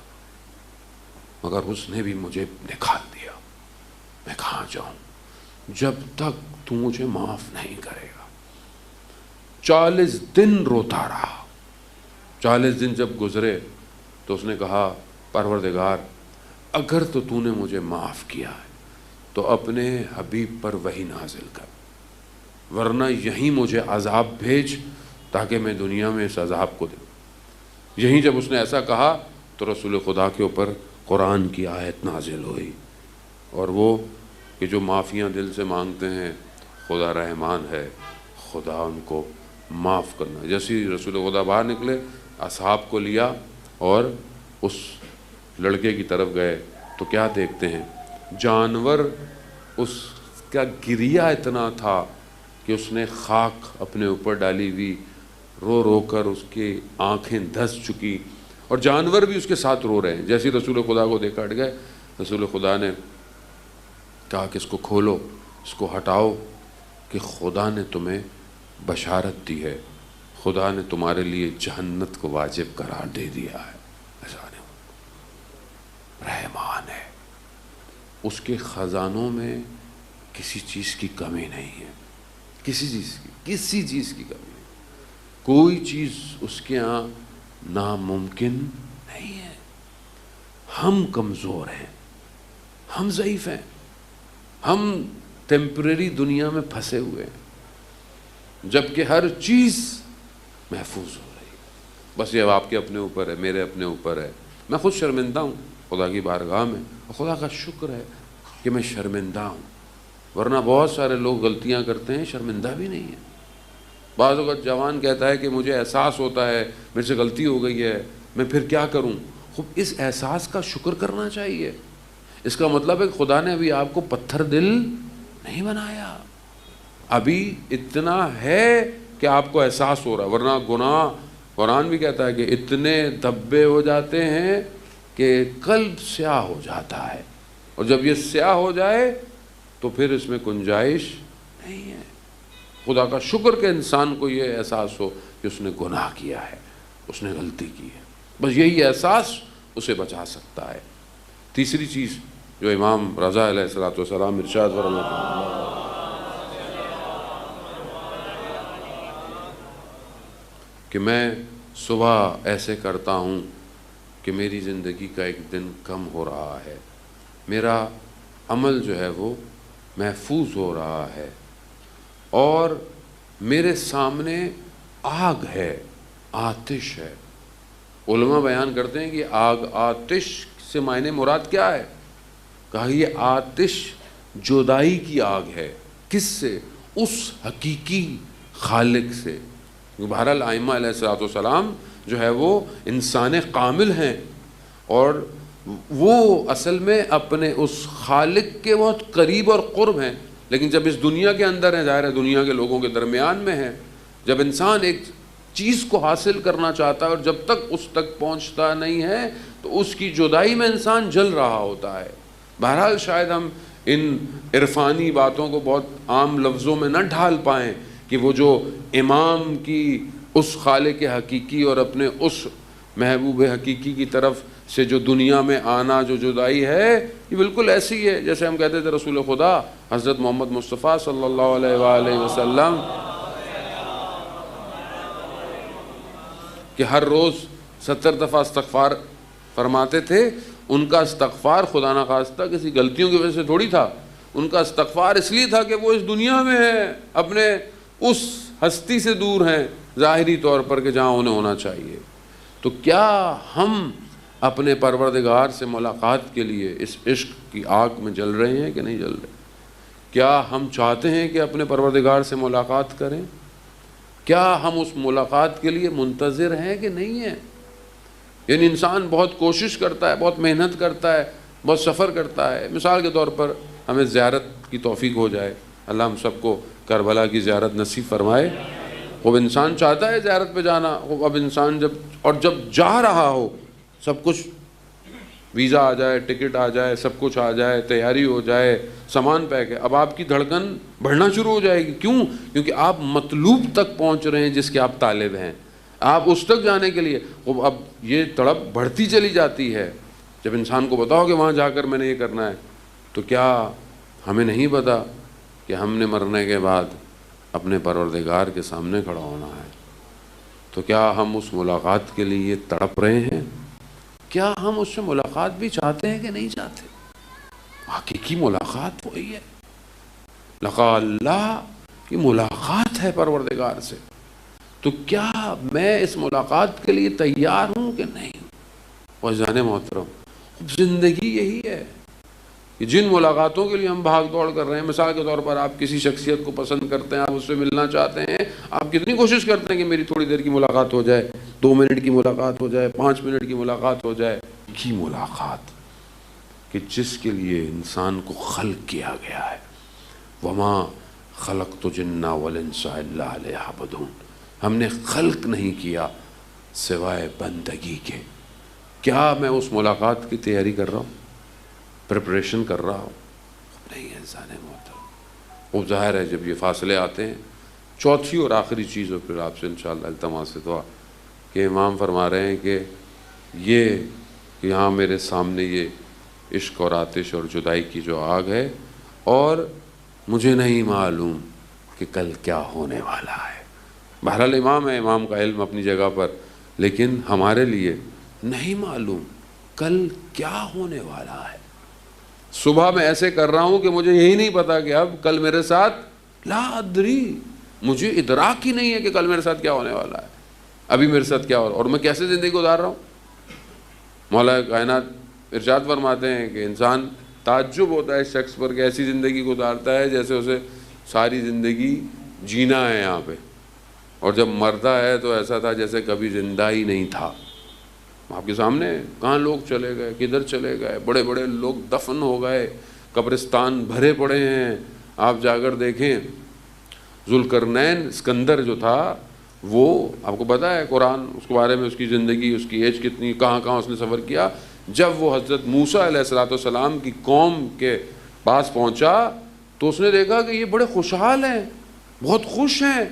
A: مگر اس نے بھی مجھے نکال دیا، میں کہاں جاؤں جب تک تو مجھے معاف نہیں کرے گا. 40 دن روتا رہا. 40 دن جب گزرے تو اس نے کہا پروردگار اگر تو نے مجھے معاف کیا ہے تو اپنے حبیب پر وحی نازل کر، ورنہ یہیں مجھے عذاب بھیج تاکہ میں دنیا میں اس عذاب کو دوں. یہیں جب اس نے ایسا کہا تو رسول خدا کے اوپر قرآن کی آیت نازل ہوئی، اور وہ کہ جو معافیاں دل سے مانگتے ہیں خدا رحمان ہے، خدا ان کو معاف کرنا. جیسے ہی رسول خدا باہر نکلے، اصحاب کو لیا اور اس لڑکے کی طرف گئے تو کیا دیکھتے ہیں؟ جانور اس کا گریہ اتنا تھا کہ اس نے خاک اپنے اوپر ڈالی ہوئی، رو رو کر اس کی آنکھیں دھس چکی، اور جانور بھی اس کے ساتھ رو رہے ہیں۔ جیسے رسول خدا کو دیکھ ہٹ گئے، رسول خدا نے کہا کہ اس کو کھولو، اس کو ہٹاؤ، کہ خدا نے تمہیں بشارت دی ہے، خدا نے تمہارے لیے جہنت کو واجب قرار دے دیا ہے۔ ایسا نہیں، رحمان ہے، اس کے خزانوں میں کسی چیز کی کمی نہیں ہے، کسی چیز کی کمی نہیں، کوئی چیز اس کے ہاں ناممکن نہیں ہے۔ ہم کمزور ہیں، ہم ضعیف ہیں، ہم ٹیمپریری دنیا میں پھنسے ہوئے ہیں، جبکہ ہر چیز محفوظ ہو رہی ہے۔ بس یہ آپ کے اپنے اوپر ہے، میرے اپنے اوپر ہے۔ میں خود شرمندہ ہوں خدا کی بارگاہ میں، اور خدا کا شکر ہے کہ میں شرمندہ ہوں، ورنہ بہت سارے لوگ غلطیاں کرتے ہیں، شرمندہ بھی نہیں ہیں۔ بعض اوقات جوان کہتا ہے کہ مجھے احساس ہوتا ہے میرے سے غلطی ہو گئی ہے، میں پھر کیا کروں؟ خوب اس احساس کا شکر کرنا چاہیے۔ اس کا مطلب ہے کہ خدا نے ابھی آپ کو پتھر دل نہیں بنایا، ابھی اتنا ہے کہ آپ کو احساس ہو رہا ہے، ورنہ گناہ قرآن بھی کہتا ہے کہ اتنے دھبے ہو جاتے ہیں کہ قلب سیاہ ہو جاتا ہے، اور جب یہ سیاہ ہو جائے تو پھر اس میں گنجائش نہیں ہے۔ خدا کا شکر کہ انسان کو یہ احساس ہو کہ اس نے گناہ کیا ہے، اس نے غلطی کی ہے، بس یہی احساس اسے بچا سکتا ہے۔ تیسری چیز جو امام رضا علیہ السلام ارشاد فرماتے ہیں کہ میں صبح ایسے کرتا ہوں کہ میری زندگی کا ایک دن کم ہو رہا ہے، میرا عمل جو ہے وہ محفوظ ہو رہا ہے، اور میرے سامنے آگ ہے، آتش ہے۔ علماء بیان کرتے ہیں کہ آگ، آتش سے معنی مراد کیا ہے؟ کہا یہ آتش جدائی کی آگ ہے۔ کس سے؟ اس حقیقی خالق سے۔ بہرحال ائمہ علیہ السلام جو ہے وہ انسان کامل ہیں، اور وہ اصل میں اپنے اس خالق کے بہت قریب اور قرب ہیں، لیکن جب اس دنیا کے اندر ہیں، ظاہر ہے دنیا کے لوگوں کے درمیان میں ہیں، جب انسان ایک چیز کو حاصل کرنا چاہتا ہے اور جب تک اس تک پہنچتا نہیں ہے تو اس کی جدائی میں انسان جل رہا ہوتا ہے۔ بہرحال شاید ہم ان عرفانی باتوں کو بہت عام لفظوں میں نہ ڈھال پائیں کہ وہ جو امام کی اس خالق حقیقی اور اپنے اس محبوب حقیقی کی طرف سے جو دنیا میں آنا جو جدائی ہے، یہ بالکل ایسی ہے جیسے ہم کہتے تھے رسول خدا حضرت محمد مصطفیٰ صلی اللہ علیہ وآلہ وسلم کہ ہر روز 70 دفعہ استغفار فرماتے تھے۔ ان کا استغفار خدا نخواستہ کسی غلطیوں کی وجہ سے تھوڑی تھا، ان کا استغفار اس لیے تھا کہ وہ اس دنیا میں ہیں، اپنے اس ہستی سے دور ہیں ظاہری طور پر کہ جہاں انہیں ہونا چاہیے۔ تو کیا ہم اپنے پروردگار سے ملاقات کے لیے اس عشق کی آگ میں جل رہے ہیں کہ نہیں جل رہے؟ کیا ہم چاہتے ہیں کہ اپنے پروردگار سے ملاقات کریں؟ کیا ہم اس ملاقات کے لیے منتظر ہیں کہ نہیں ہیں؟ یعنی انسان بہت کوشش کرتا ہے، بہت محنت کرتا ہے، بہت سفر کرتا ہے۔ مثال کے طور پر ہمیں زیارت کی توفیق ہو جائے، اللہ ہم سب کو کربلا کی زیارت نصیب فرمائے۔ وہ انسان چاہتا ہے زیارت پہ جانا، اب انسان جب جا رہا ہو، سب کچھ ویزا آ جائے، ٹکٹ آ جائے، سب کچھ آ جائے، تیاری ہو جائے، سامان پیک ہے، اب آپ کی دھڑکن بڑھنا شروع ہو جائے گی۔ کیوں؟ کیونکہ آپ مطلوب تک پہنچ رہے ہیں جس کے آپ طالب ہیں، آپ اس تک جانے کے لیے اب یہ تڑپ بڑھتی چلی جاتی ہے۔ جب انسان کو بتاؤ کہ وہاں جا کر میں نے یہ کرنا ہے، تو کیا ہمیں نہیں پتا کہ ہم نے مرنے کے بعد اپنے پروردگار کے سامنے کھڑا ہونا ہے؟ تو کیا ہم اس ملاقات کے لیے تڑپ رہے ہیں؟ کیا ہم اس سے ملاقات بھی چاہتے ہیں کہ نہیں چاہتے؟ حقیقی ملاقات وہی ہے، لقاء اللہ کی ملاقات ہے پروردگار سے۔ تو کیا میں اس ملاقات کے لیے تیار ہوں کہ نہیں؟ عزیزان محترم، زندگی یہی ہے کہ جن ملاقاتوں کے لیے ہم بھاگ دوڑ کر رہے ہیں، مثال کے طور پر آپ کسی شخصیت کو پسند کرتے ہیں، آپ اس سے ملنا چاہتے ہیں، آپ کتنی کوشش کرتے ہیں کہ میری تھوڑی دیر کی ملاقات ہو جائے، 2 منٹ کی ملاقات ہو جائے، 5 منٹ کی ملاقات ہو جائے۔ کی ملاقات کہ جس کے لیے انسان کو خلق کیا گیا ہے، وما خلقت الجن والانس الا لیعبدون، ہم نے خلق نہیں کیا سوائے بندگی کے۔ کیا میں اس ملاقات کی تیاری کر رہا ہوں، پریپریشن کر رہا ہوں؟ نہیں ہے انسان محترم۔ وہ ظاہر ہے جب یہ فاصلے آتے ہیں، چوتھی اور آخری چیز، اور پھر آپ سے انشاءاللہ التماس سے دعا کہ امام فرما رہے ہیں کہ یہ یہاں میرے سامنے یہ عشق اور آتش اور جدائی کی جو آگ ہے، اور مجھے نہیں معلوم کہ کل کیا ہونے والا ہے۔ بہرحال امام ہے، امام کا علم اپنی جگہ پر، لیکن ہمارے لیے نہیں معلوم کل کیا ہونے والا ہے۔ صبح میں ایسے کر رہا ہوں کہ مجھے یہی نہیں پتا کہ اب کل میرے ساتھ لا ادری، مجھے ادراک ہی نہیں ہے کہ کل میرے ساتھ کیا ہونے والا ہے، ابھی میرے ساتھ کیا ہو رہا ہے، اور میں کیسے زندگی گزار رہا ہوں۔ مولا کائنات ارشاد فرماتے ہیں کہ انسان تعجب ہوتا ہے اس شخص پر کہ ایسی زندگی گزارتا ہے جیسے اسے ساری زندگی جینا ہے یہاں پہ، اور جب مرتا ہے تو ایسا تھا جیسے کبھی زندہ ہی نہیں تھا۔ آپ کے سامنے کہاں لوگ چلے گئے، کدھر چلے گئے، بڑے بڑے لوگ دفن ہو گئے، قبرستان بھرے پڑے ہیں۔ آپ جا کر دیکھیں ذوالقرنین اسکندر جو تھا، وہ آپ کو پتا ہے قرآن اس کے بارے میں، اس کی زندگی، اس کی ایج کتنی، کہاں کہاں اس نے سفر کیا۔ جب وہ حضرت موسیٰ علیہ السلام کی قوم کے پاس پہنچا تو اس نے دیکھا کہ یہ بڑے خوشحال ہیں، بہت خوش ہیں،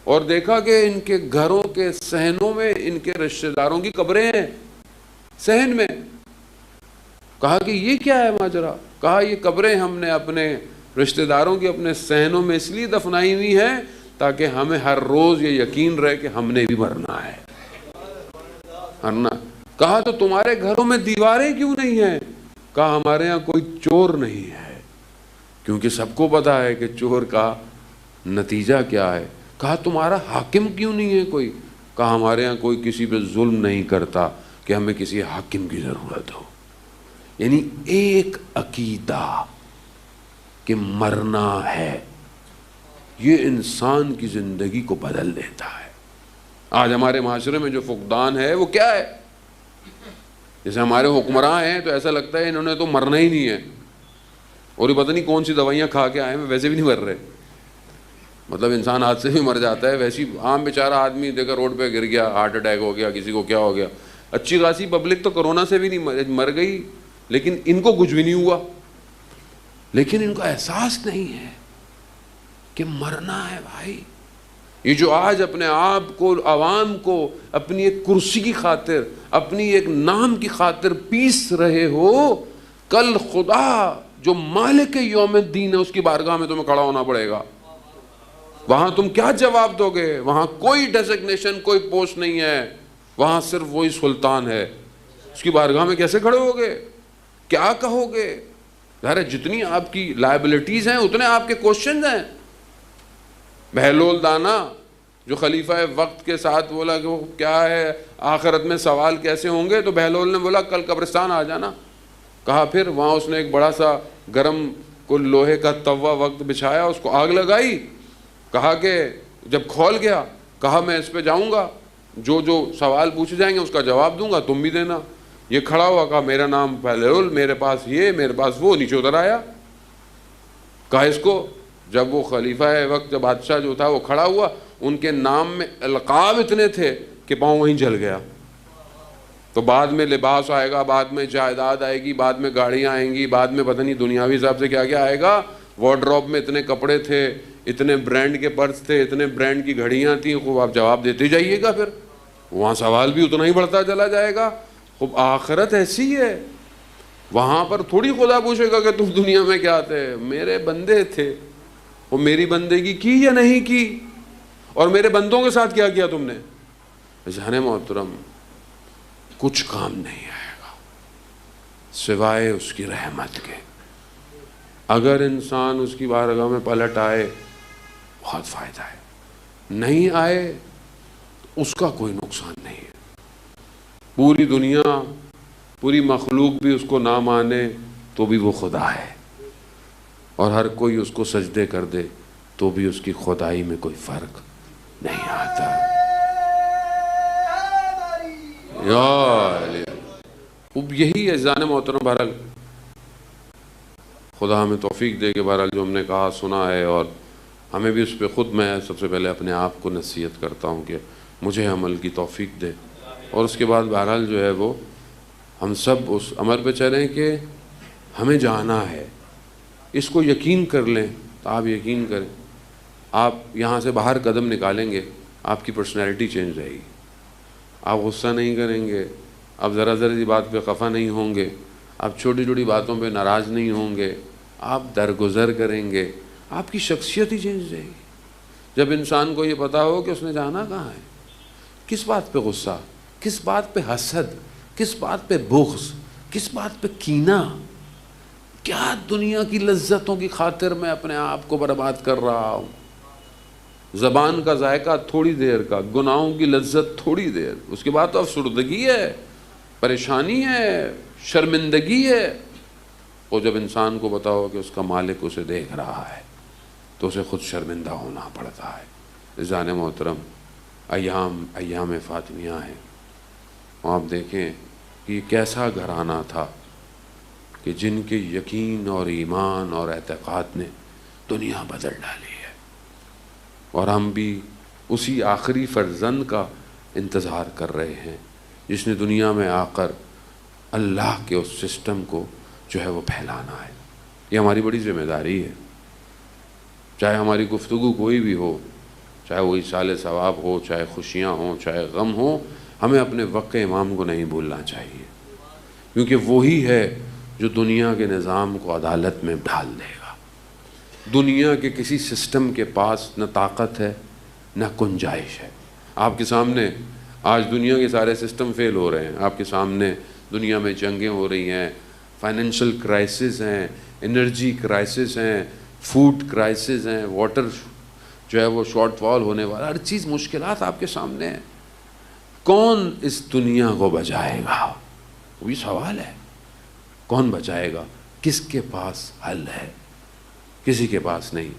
A: اور دیکھا کہ ان کے گھروں کے صحنوں میں ان کے رشتہ داروں کی قبریں ہیں صحن میں۔ کہا کہ یہ کیا ہے ماجرا؟ کہا یہ قبریں ہم نے اپنے رشتہ داروں کی اپنے صحنوں میں اس لیے دفنائی ہوئی ہیں تاکہ ہمیں ہر روز یہ یقین رہے کہ ہم نے بھی مرنا ہے، مرنا۔ کہا تو تمہارے گھروں میں دیواریں کیوں نہیں ہیں؟ کہا ہمارے ہاں کوئی چور نہیں ہے، کیونکہ سب کو پتا ہے کہ چور کا نتیجہ کیا ہے۔ کہا تمہارا حاکم کیوں نہیں ہے کوئی؟ کہا ہمارے ہاں کوئی کسی پہ ظلم نہیں کرتا کہ ہمیں کسی حاکم کی ضرورت ہو۔ یعنی ایک عقیدہ کہ مرنا ہے، یہ انسان کی زندگی کو بدل دیتا ہے۔ آج ہمارے معاشرے میں جو فقدان ہے وہ کیا ہے؟ جیسے ہمارے حکمراں ہیں تو ایسا لگتا ہے انہوں نے تو مرنا ہی نہیں ہے، اور یہ پتہ نہیں کون سی دوائیاں کھا کے آئے ہیں، ویسے بھی نہیں مر رہے۔ مطلب انسان ہاتھ سے بھی مر جاتا ہے، ویسی عام بیچارہ آدمی دیکھا روڈ پہ گر گیا، ہارٹ اٹیک ہو گیا، کسی کو کیا ہو گیا۔ اچھی خاصی پبلک تو کرونا سے بھی نہیں مر گئی، لیکن ان کو کچھ بھی نہیں ہوا، لیکن ان کو احساس نہیں ہے کہ مرنا ہے بھائی۔ یہ جو آج اپنے آپ کو، عوام کو اپنی ایک کرسی کی خاطر، اپنی ایک نام کی خاطر پیس رہے ہو، کل خدا جو مالک یوم الدین ہے اس کی بارگاہ میں تمہیں کھڑا ہونا پڑے گا۔ وہاں تم کیا جواب دو گے؟ وہاں کوئی ڈیزگنیشن، کوئی پوسٹ نہیں ہے، وہاں صرف وہی سلطان ہے۔ اس کی بارگاہ میں کیسے کھڑے ہوگے؟ کیا کہو گے؟ ظاہر ہے جتنی آپ کی لائبلٹیز ہیں اتنے آپ کے کوشچنز ہیں۔ بہلول دانا جو خلیفہ وقت کے ساتھ بولا کہ وہ کیا ہے آخرت میں سوال کیسے ہوں گے، تو بہلول نے بولا کل قبرستان آ جانا۔ کہا پھر وہاں اس نے ایک بڑا سا گرم کو لوہے کا توا وقت بچھایا، اس کو آگ لگائی، کہا کہ جب کھول گیا، کہا میں اس پہ جاؤں گا، جو جو سوال پوچھے جائیں گے اس کا جواب دوں گا، تم بھی دینا۔ یہ کھڑا ہوا، کہا میرا نام بہلول، میرے پاس یہ، میرے پاس وہ، نیچے اتر آیا۔ کہا اس کو، جب وہ خلیفہ وقت جب بادشاہ جو تھا وہ کھڑا ہوا، ان کے نام میں القاب اتنے تھے کہ پاؤں وہیں جل گیا۔ تو بعد میں لباس آئے گا، بعد میں جائیداد آئے گی، بعد میں گاڑیاں آئیں گی، بعد میں پتہ نہیں دنیاوی حساب سے کیا کیا آئے گا۔ وارڈروب میں اتنے کپڑے تھے، اتنے برانڈ کے پرس تھے، اتنے برانڈ کی گھڑیاں تھیں، خوب آپ جواب دیتے جائیے گا، پھر وہاں سوال بھی اتنا ہی بڑھتا چلا جائے گا۔ خوب آخرت ایسی ہے، وہاں پر تھوڑی خدا پوچھے گا کہ تم دنیا میں کیا تھے، میرے بندے تھے، وہ میری بندگی کی یا نہیں کی، اور میرے بندوں کے ساتھ کیا کیا تم نے۔ جانے محترم کچھ کام نہیں آئے گا سوائے اس کی رحمت کے۔ اگر انسان اس کی بارگاہ میں پلٹ آئے بہت فائدہ ہے، نہیں آئے اس کا کوئی نقصان نہیں ہے۔ پوری دنیا، پوری مخلوق بھی اس کو نہ مانے تو بھی وہ خدا ہے، اور ہر کوئی اس کو سجدے کر دے تو بھی اس کی خدائی میں کوئی فرق نہیں آتا۔ اب یہی ہے جان محترم، بہرحال خدا ہمیں توفیق دے کہ بہرحال جو ہم نے کہا سنا ہے، اور ہمیں بھی اس پہ خود میں سب سے پہلے اپنے آپ کو نصیحت کرتا ہوں کہ مجھے عمل کی توفیق دے، اور اس کے بعد بہرحال جو ہے وہ ہم سب اس عمل پہ چلیں کہ ہمیں جانا ہے۔ اس کو یقین کر لیں تو آپ یقین کریں، آپ یہاں سے باہر قدم نکالیں گے، آپ کی پرسنالٹی چینج رہے گی، آپ غصہ نہیں کریں گے، آپ ذرا ذرا سی بات پہ خفا نہیں ہوں گے، آپ چھوٹی چھوٹی باتوں پہ ناراض نہیں ہوں گے، آپ درگزر کریں گے، آپ کی شخصیت ہی چینج رہے گی۔ جب انسان کو یہ پتا ہو کہ اس نے جانا کہاں ہے، کس بات پہ غصہ، کس بات پہ حسد، کس بات پہ بغض، کس بات پہ کینہ، کیا دنیا کی لذتوں کی خاطر میں اپنے آپ کو برباد کر رہا ہوں۔ زبان کا ذائقہ تھوڑی دیر کا، گناہوں کی لذت تھوڑی دیر، اس کے بعد تو افسردگی ہے، پریشانی ہے، شرمندگی ہے۔ اور جب انسان کو پتا ہو کہ اس کا مالک اسے دیکھ رہا ہے تو اسے خود شرمندہ ہونا پڑتا ہے۔ عزیزان محترم، ایام فاطمیہ ہیں، آپ دیکھیں کہ یہ کیسا گھرانہ تھا کہ جن کے یقین اور ایمان اور اعتقاد نے دنیا بدل ڈالی ہے، اور ہم بھی اسی آخری فرزند کا انتظار کر رہے ہیں جس نے دنیا میں آ کر اللہ کے اس سسٹم کو جو ہے وہ پھیلانا ہے۔ یہ ہماری بڑی ذمہ داری ہے، چاہے ہماری گفتگو کوئی بھی ہو، چاہے وہ ایصال ثواب ہو، چاہے خوشیاں ہوں، چاہے غم ہو، ہمیں اپنے وقت امام کو نہیں بھولنا چاہیے، کیونکہ وہی ہے جو دنیا کے نظام کو عدالت میں ڈھال دے گا۔ دنیا کے کسی سسٹم کے پاس نہ طاقت ہے نہ گنجائش ہے۔ آپ کے سامنے آج دنیا کے سارے سسٹم فیل ہو رہے ہیں، آپ کے سامنے دنیا میں جنگیں ہو رہی ہیں، فائنینشل کرائسس ہیں، انرجی کرائسس ہیں، فوڈ کرائسس ہیں، واٹر جو ہے وہ شارٹ فال ہونے والا، ہر چیز مشکلات آپ کے سامنے ہیں۔ کون اس دنیا کو بچائے گا؟ وہی سوال ہے، کون بچائے گا؟ کس کے پاس حل ہے؟ کسی کے پاس نہیں،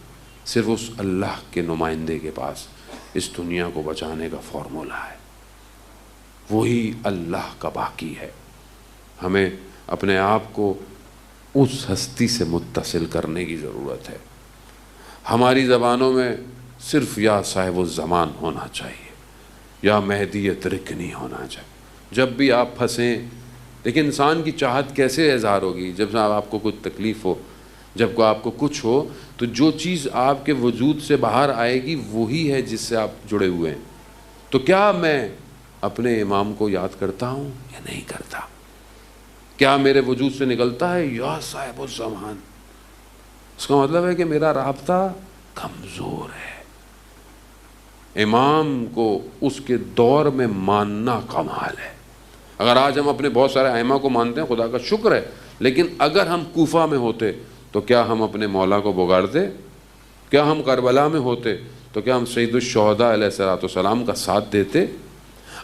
A: صرف اس اللہ کے نمائندے کے پاس اس دنیا کو بچانے کا فارمولا ہے، وہی اللہ کا باقی ہے۔ ہمیں اپنے آپ کو اس ہستی سے متصل کرنے کی ضرورت ہے۔ ہماری زبانوں میں صرف یا صاحب الزمان ہونا چاہیے، یا مہدی ترک نہیں ہونا چاہیے۔ جب بھی آپ پھنسیں، لیکن انسان کی چاہت کیسے اظہار ہوگی؟ جب آپ کو کچھ تکلیف ہو، جب آپ کو کچھ ہو، تو جو چیز آپ کے وجود سے باہر آئے گی وہی ہے جس سے آپ جڑے ہوئے ہیں۔ تو کیا میں اپنے امام کو یاد کرتا ہوں یا نہیں کرتا؟ کیا میرے وجود سے نکلتا ہے یا صاحب الزمان؟ اس کا مطلب ہے کہ میرا رابطہ کمزور ہے۔ امام کو اس کے دور میں ماننا کمال ہے۔ اگر آج ہم اپنے بہت سارے ائمہ کو مانتے ہیں، خدا کا شکر ہے، لیکن اگر ہم کوفہ میں ہوتے تو کیا ہم اپنے مولا کو بگاڑتے؟ کیا ہم کربلا میں ہوتے تو کیا ہم سید الشہداء علیہ السلام کا ساتھ دیتے؟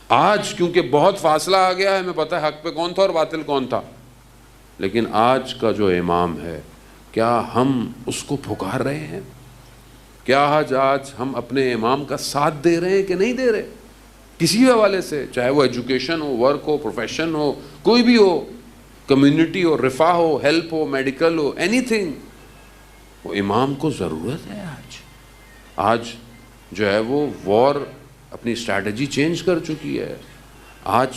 A: آج کیونکہ بہت فاصلہ آ گیا ہے، ہمیں پتہ ہے حق پہ کون تھا اور باطل کون تھا، لیکن آج کا جو امام ہے کیا ہم اس کو پکار رہے ہیں؟ کیا آج ہم اپنے امام کا ساتھ دے رہے ہیں کہ نہیں دے رہے؟ کسی بھی حوالے سے، چاہے وہ ایجوکیشن ہو، ورک ہو، پروفیشن ہو، کوئی بھی ہو، کمیونٹی ہو، رفاہ ہو، ہیلپ ہو، میڈیکل ہو، اینی تھنگ، وہ امام کو ضرورت ہے۔ آج جو ہے وہ وار اپنی اسٹریٹجی چینج کر چکی ہے، آج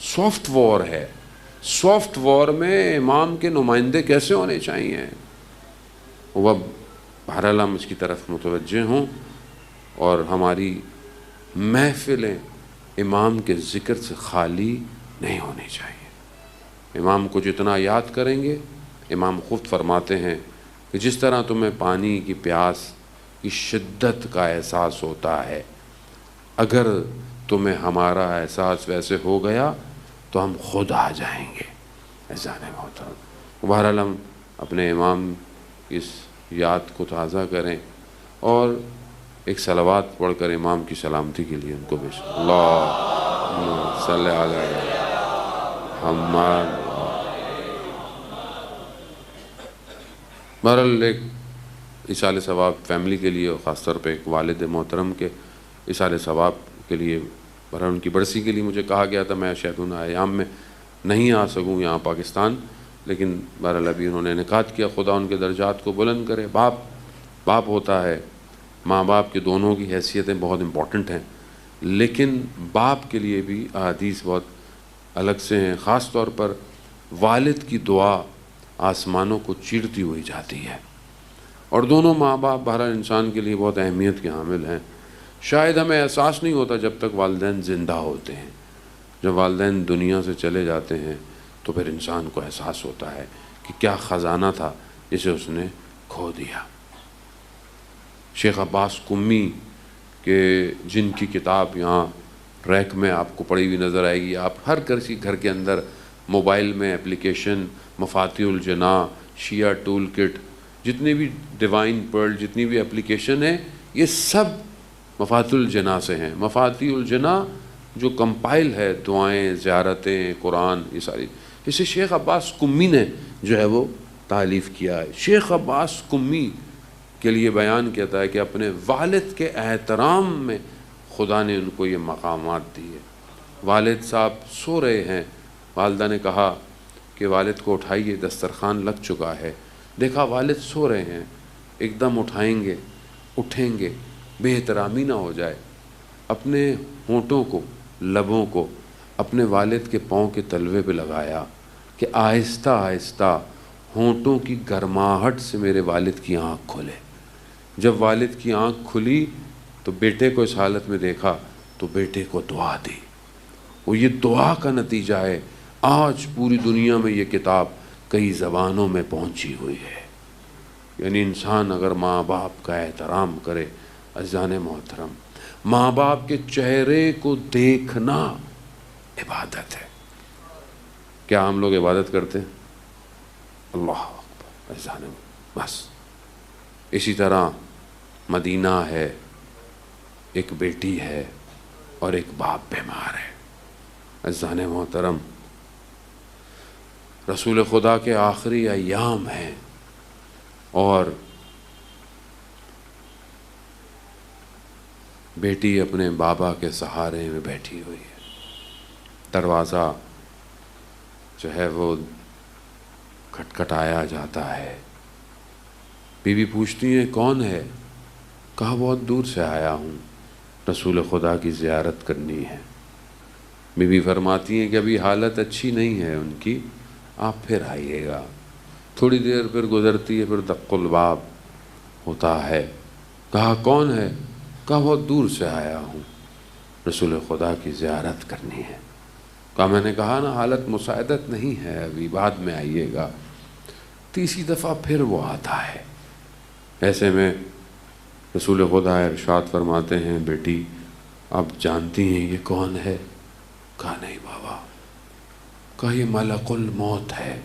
A: سافٹ وار ہے۔ سافٹ وار میں امام کے نمائندے کیسے ہونے چاہیے؟ وہ بہرحال ہم اس کی طرف متوجہ ہوں، اور ہماری محفلیں امام کے ذکر سے خالی نہیں ہونی چاہیے۔ امام کو جتنا یاد کریں گے، امام خود فرماتے ہیں کہ جس طرح تمہیں پانی کی پیاس کی شدت کا احساس ہوتا ہے، اگر تمہیں ہمارا احساس ویسے ہو گیا تو ہم خود آ جائیں گے۔ عزیزان محترم، بہرحال ہم اپنے امام کی اس یاد کو تازہ کریں، اور ایک صلوات پڑھ کر امام کی سلامتی کے لیے ان کو پیش اللہم صلی علی محمد۔ بہرحال ایک ایصال ثواب فیملی کے لیے، اور خاص طور پہ ایک والد محترم کے ایصال ثواب کے لیے، بہرحال ان کی برسی کے لیے مجھے کہا گیا تھا میں شاید ان ایام میں نہیں آ سکوں یہاں پاکستان، لیکن بہرحال ابھی انہوں نے انعقاد کیا، خدا ان کے درجات کو بلند کرے۔ باپ باپ ہوتا ہے، ماں باپ کے دونوں کی حیثیتیں بہت امپورٹنٹ ہیں، لیکن باپ کے لیے بھی احادیث بہت الگ سے ہیں۔ خاص طور پر والد کی دعا آسمانوں کو چیرتی ہوئی جاتی ہے، اور دونوں ماں باپ بہرحال انسان کے لیے بہت اہمیت کے حامل ہیں۔ شاید ہمیں احساس نہیں ہوتا جب تک والدین زندہ ہوتے ہیں، جب والدین دنیا سے چلے جاتے ہیں تو پھر انسان کو احساس ہوتا ہے کہ کیا خزانہ تھا جسے اس نے کھو دیا۔ شیخ عباس قمی کے جن کی کتاب یہاں ریک میں آپ کو پڑی ہوئی نظر آئے گی، آپ ہر کسی گھر کے اندر موبائل میں اپلیکیشن مفاتیح الجناح، شیعہ ٹول کٹ، جتنی بھی ڈیوائن پرل، جتنی بھی اپلیکیشن ہیں، یہ سب مفاتیح الجناح سے ہیں۔ مفاتیح الجناح جو کمپائل ہے، دعائیں، زیارتیں، قرآن، یہ ساری، اسے شیخ عباس قمی نے جو ہے وہ تالیف کیا ہے۔ شیخ عباس قمی کے لیے بیان کہتا ہے کہ اپنے والد کے احترام میں خدا نے ان کو یہ مقامات دیے۔ والد صاحب سو رہے ہیں، والدہ نے کہا کہ والد کو اٹھائیے، دسترخوان لگ چکا ہے۔ دیکھا والد سو رہے ہیں، ایک دم اٹھائیں گے، اٹھیں گے، بے احترامی نہ ہو جائے۔ اپنے ہونٹوں کو، لبوں کو اپنے والد کے پاؤں کے تلوے پہ لگایا کہ آہستہ آہستہ ہونٹوں کی گرماہٹ سے میرے والد کی آنکھ کھلے۔ جب والد کی آنکھ کھلی تو بیٹے کو اس حالت میں دیکھا تو بیٹے کو دعا دی۔ وہ یہ دعا کا نتیجہ ہے، آج پوری دنیا میں یہ کتاب کئی زبانوں میں پہنچی ہوئی ہے۔ یعنی انسان اگر ماں باپ کا احترام کرے، عزیزان محترم، ماں باپ کے چہرے کو دیکھنا عبادت ہے۔ کیا ہم لوگ عبادت کرتے ہیں؟ اللہ اکبر، عزیزان، بس اسی طرح مدینہ ہے، ایک بیٹی ہے اور ایک باپ بیمار ہے۔ عزیزان محترم، رسول خدا کے آخری ایام ہیں اور بیٹی اپنے بابا کے سہارے میں بیٹھی ہوئی ہے۔ دروازہ جو ہے وہ کھٹکھٹایا جاتا ہے۔ بی بی پوچھتی ہیں کون ہے؟ کہا بہت دور سے آیا ہوں، رسول خدا کی زیارت کرنی ہے۔ بی بی فرماتی ہیں کہ ابھی حالت اچھی نہیں ہے ان کی، آپ پھر آئیے گا۔ تھوڑی دیر پھر گزرتی ہے، پھر دق الباب ہوتا ہے۔ کہا کون ہے؟ کہا بہت دور سے آیا ہوں، رسول خدا کی زیارت کرنی ہے۔ کہا میں نے کہا نا حالت مساعدت نہیں ہے، ابھی بعد میں آئیے گا۔ تیسری دفعہ پھر وہ آتا ہے۔ ایسے میں رسول خدا ارشاد فرماتے ہیں بیٹی آپ جانتی ہیں یہ کون ہے؟ کہا نہیں بابا۔ کہا یہ ملک الموت ہے،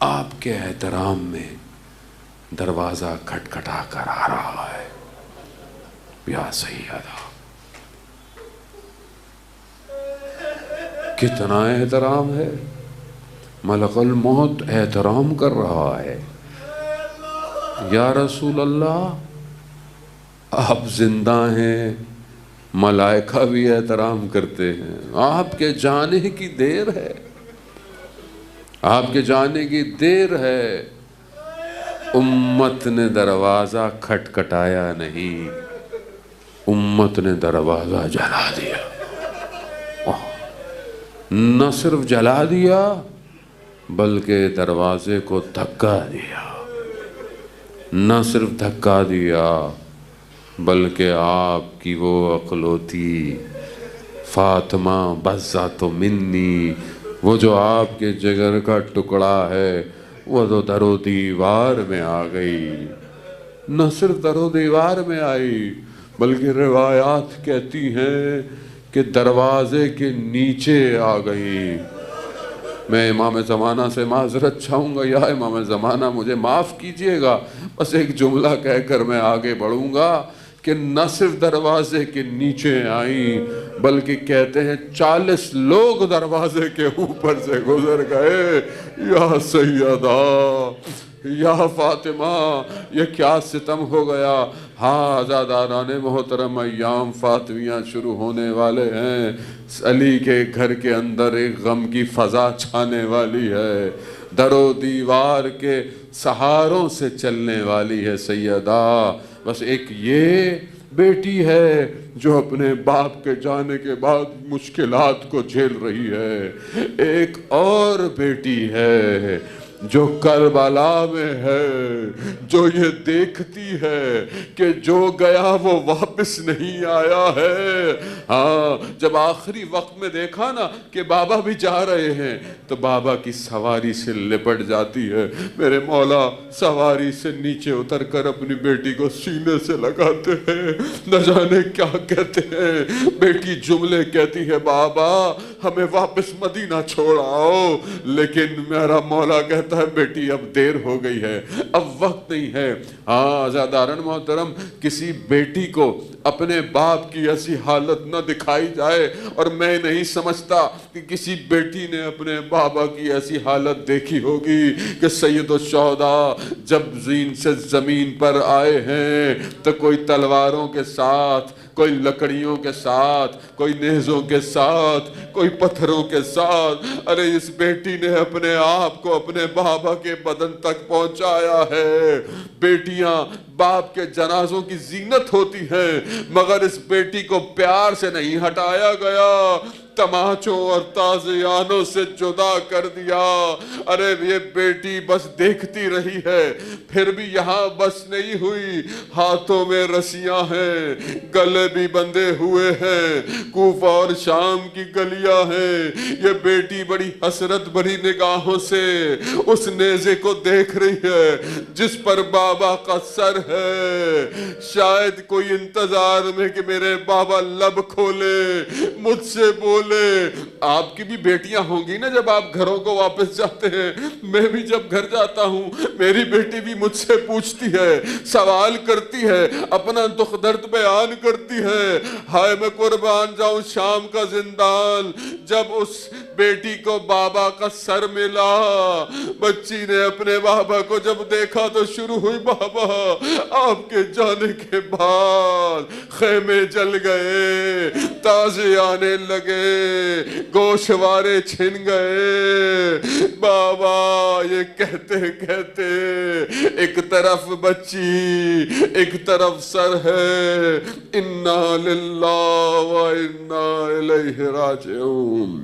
A: آپ کے احترام میں دروازہ کھٹکھٹا کر آ رہا ہے۔ یا سیدہ، کتنا احترام ہے، ملک الموت احترام کر رہا ہے۔ یا رسول اللہ، آپ زندہ ہیں، ملائکہ بھی احترام کرتے ہیں، آپ کے جانے کی دیر ہے، آپ کے جانے کی دیر ہے۔ امت نے دروازہ کھٹکھٹایا نہیں، امت نے دروازہ جلا دیا۔ نہ صرف جلا دیا بلکہ دروازے کو دھکا دیا۔ نہ صرف دھکا دیا بلکہ آپ کی وہ اقلوتی فاطمہ بزہ منی، وہ جو آپ کے جگر کا ٹکڑا ہے، وہ تو در و دیوار میں آ گئی۔ نہ صرف در و دیوار میں آئی بلکہ روایات کہتی ہیں کہ دروازے کے نیچے آ گئی۔ میں امام زمانہ سے معذرت چاہوں گا، یا امام زمانہ مجھے معاف کیجئے گا، بس ایک جملہ کہہ کر میں آگے بڑھوں گا کہ نہ صرف دروازے کے نیچے آئیں بلکہ کہتے ہیں 40 لوگ دروازے کے اوپر سے گزر گئے۔ یا سیدہ، یا فاطمہ، یہ کیا ستم ہو گیا۔ ہاں عزاداران محترم، ایام فاطمیہ شروع ہونے والے ہیں۔ علی کے گھر کے اندر ایک غم کی فضا چھانے والی ہے۔ در و دیوار کے سہاروں سے چلنے والی ہے سیدہ، بس ایک یہ بیٹی ہے جو اپنے باپ کے جانے کے بعد مشکلات کو جھیل رہی ہے، ایک اور بیٹی ہے جو کربلا میں ہے، جو یہ دیکھتی ہے کہ جو گیا وہ واپس نہیں آیا ہے۔ ہاں، جب آخری وقت میں دیکھا نا کہ بابا بھی جا رہے ہیں تو بابا کی سواری سے لپٹ جاتی ہے۔ میرے مولا سواری سے نیچے اتر کر اپنی بیٹی کو سینے سے لگاتے ہیں، نہ جانے کیا کہتے ہیں۔ بیٹی جملے کہتی ہے، بابا ہمیں واپس مدینہ چھوڑ آؤ، لیکن میرا مولا کہتا ہے بیٹی اب دیر ہو گئی ہے، اب وقت نہیں ہے۔ ہاں عزیزان محترم، کسی بیٹی کو اپنے باپ کی ایسی حالت نہ دکھائی جائے، اور میں نہیں سمجھتا کہ کسی بیٹی نے اپنے بابا کی ایسی حالت دیکھی ہوگی کہ سید الشہداء جب زین سے زمین پر آئے ہیں تو کوئی تلواروں کے ساتھ، کوئی لکڑیوں کے ساتھ، کوئی نیزوں کے ساتھ، کوئی پتھروں کے ساتھ، ارے اس بیٹی نے اپنے آپ کو اپنے بابا کے بدن تک پہنچایا ہے۔ بیٹیاں باپ کے جنازوں کی زینت ہوتی ہیں، مگر اس بیٹی کو پیار سے نہیں ہٹایا گیا، تماچوں اور تازیانوں سے جدا کر دیا۔ ارے یہ بیٹی بس دیکھتی رہی ہے، پھر بھی یہاں بس نہیں ہوئی، ہاتھوں میں رسیاں ہیں، گلے بھی بندھے ہوئے ہیں، کوفہ اور شام کی گلیاں ہیں۔ یہ بیٹی بڑی حسرت بھری نگاہوں سے اس نیزے کو دیکھ رہی ہے جس پر بابا کا سر ہے، شاید کوئی انتظار میں کہ میرے بابا لب کھولے، مجھ سے بولے۔ آپ کی بھی بیٹیاں ہوں گی نا جب آپ گھروں کو واپس جاتے ہیں، میں بھی جب گھر جاتا ہوں میری بیٹی بھی مجھ سے پوچھتی ہے، سوال کرتی ہے، اپنا دکھ درد بیان کرتی ہے۔ ہائے میں قربان جاؤں شام کا زندان، جب اس بیٹی کو بابا کا سر ملا، بچی نے اپنے بابا کو جب دیکھا تو شروع ہوئی، بابا آپ کے جانے کے بعد خیمے جل گئے، تازے آنے لگے، گوشوارے چھن گئے۔ بابا یہ کہتے کہتے ایک طرف بچی ایک طرف سر ہے، انا للہ و انا الیہ راجعون۔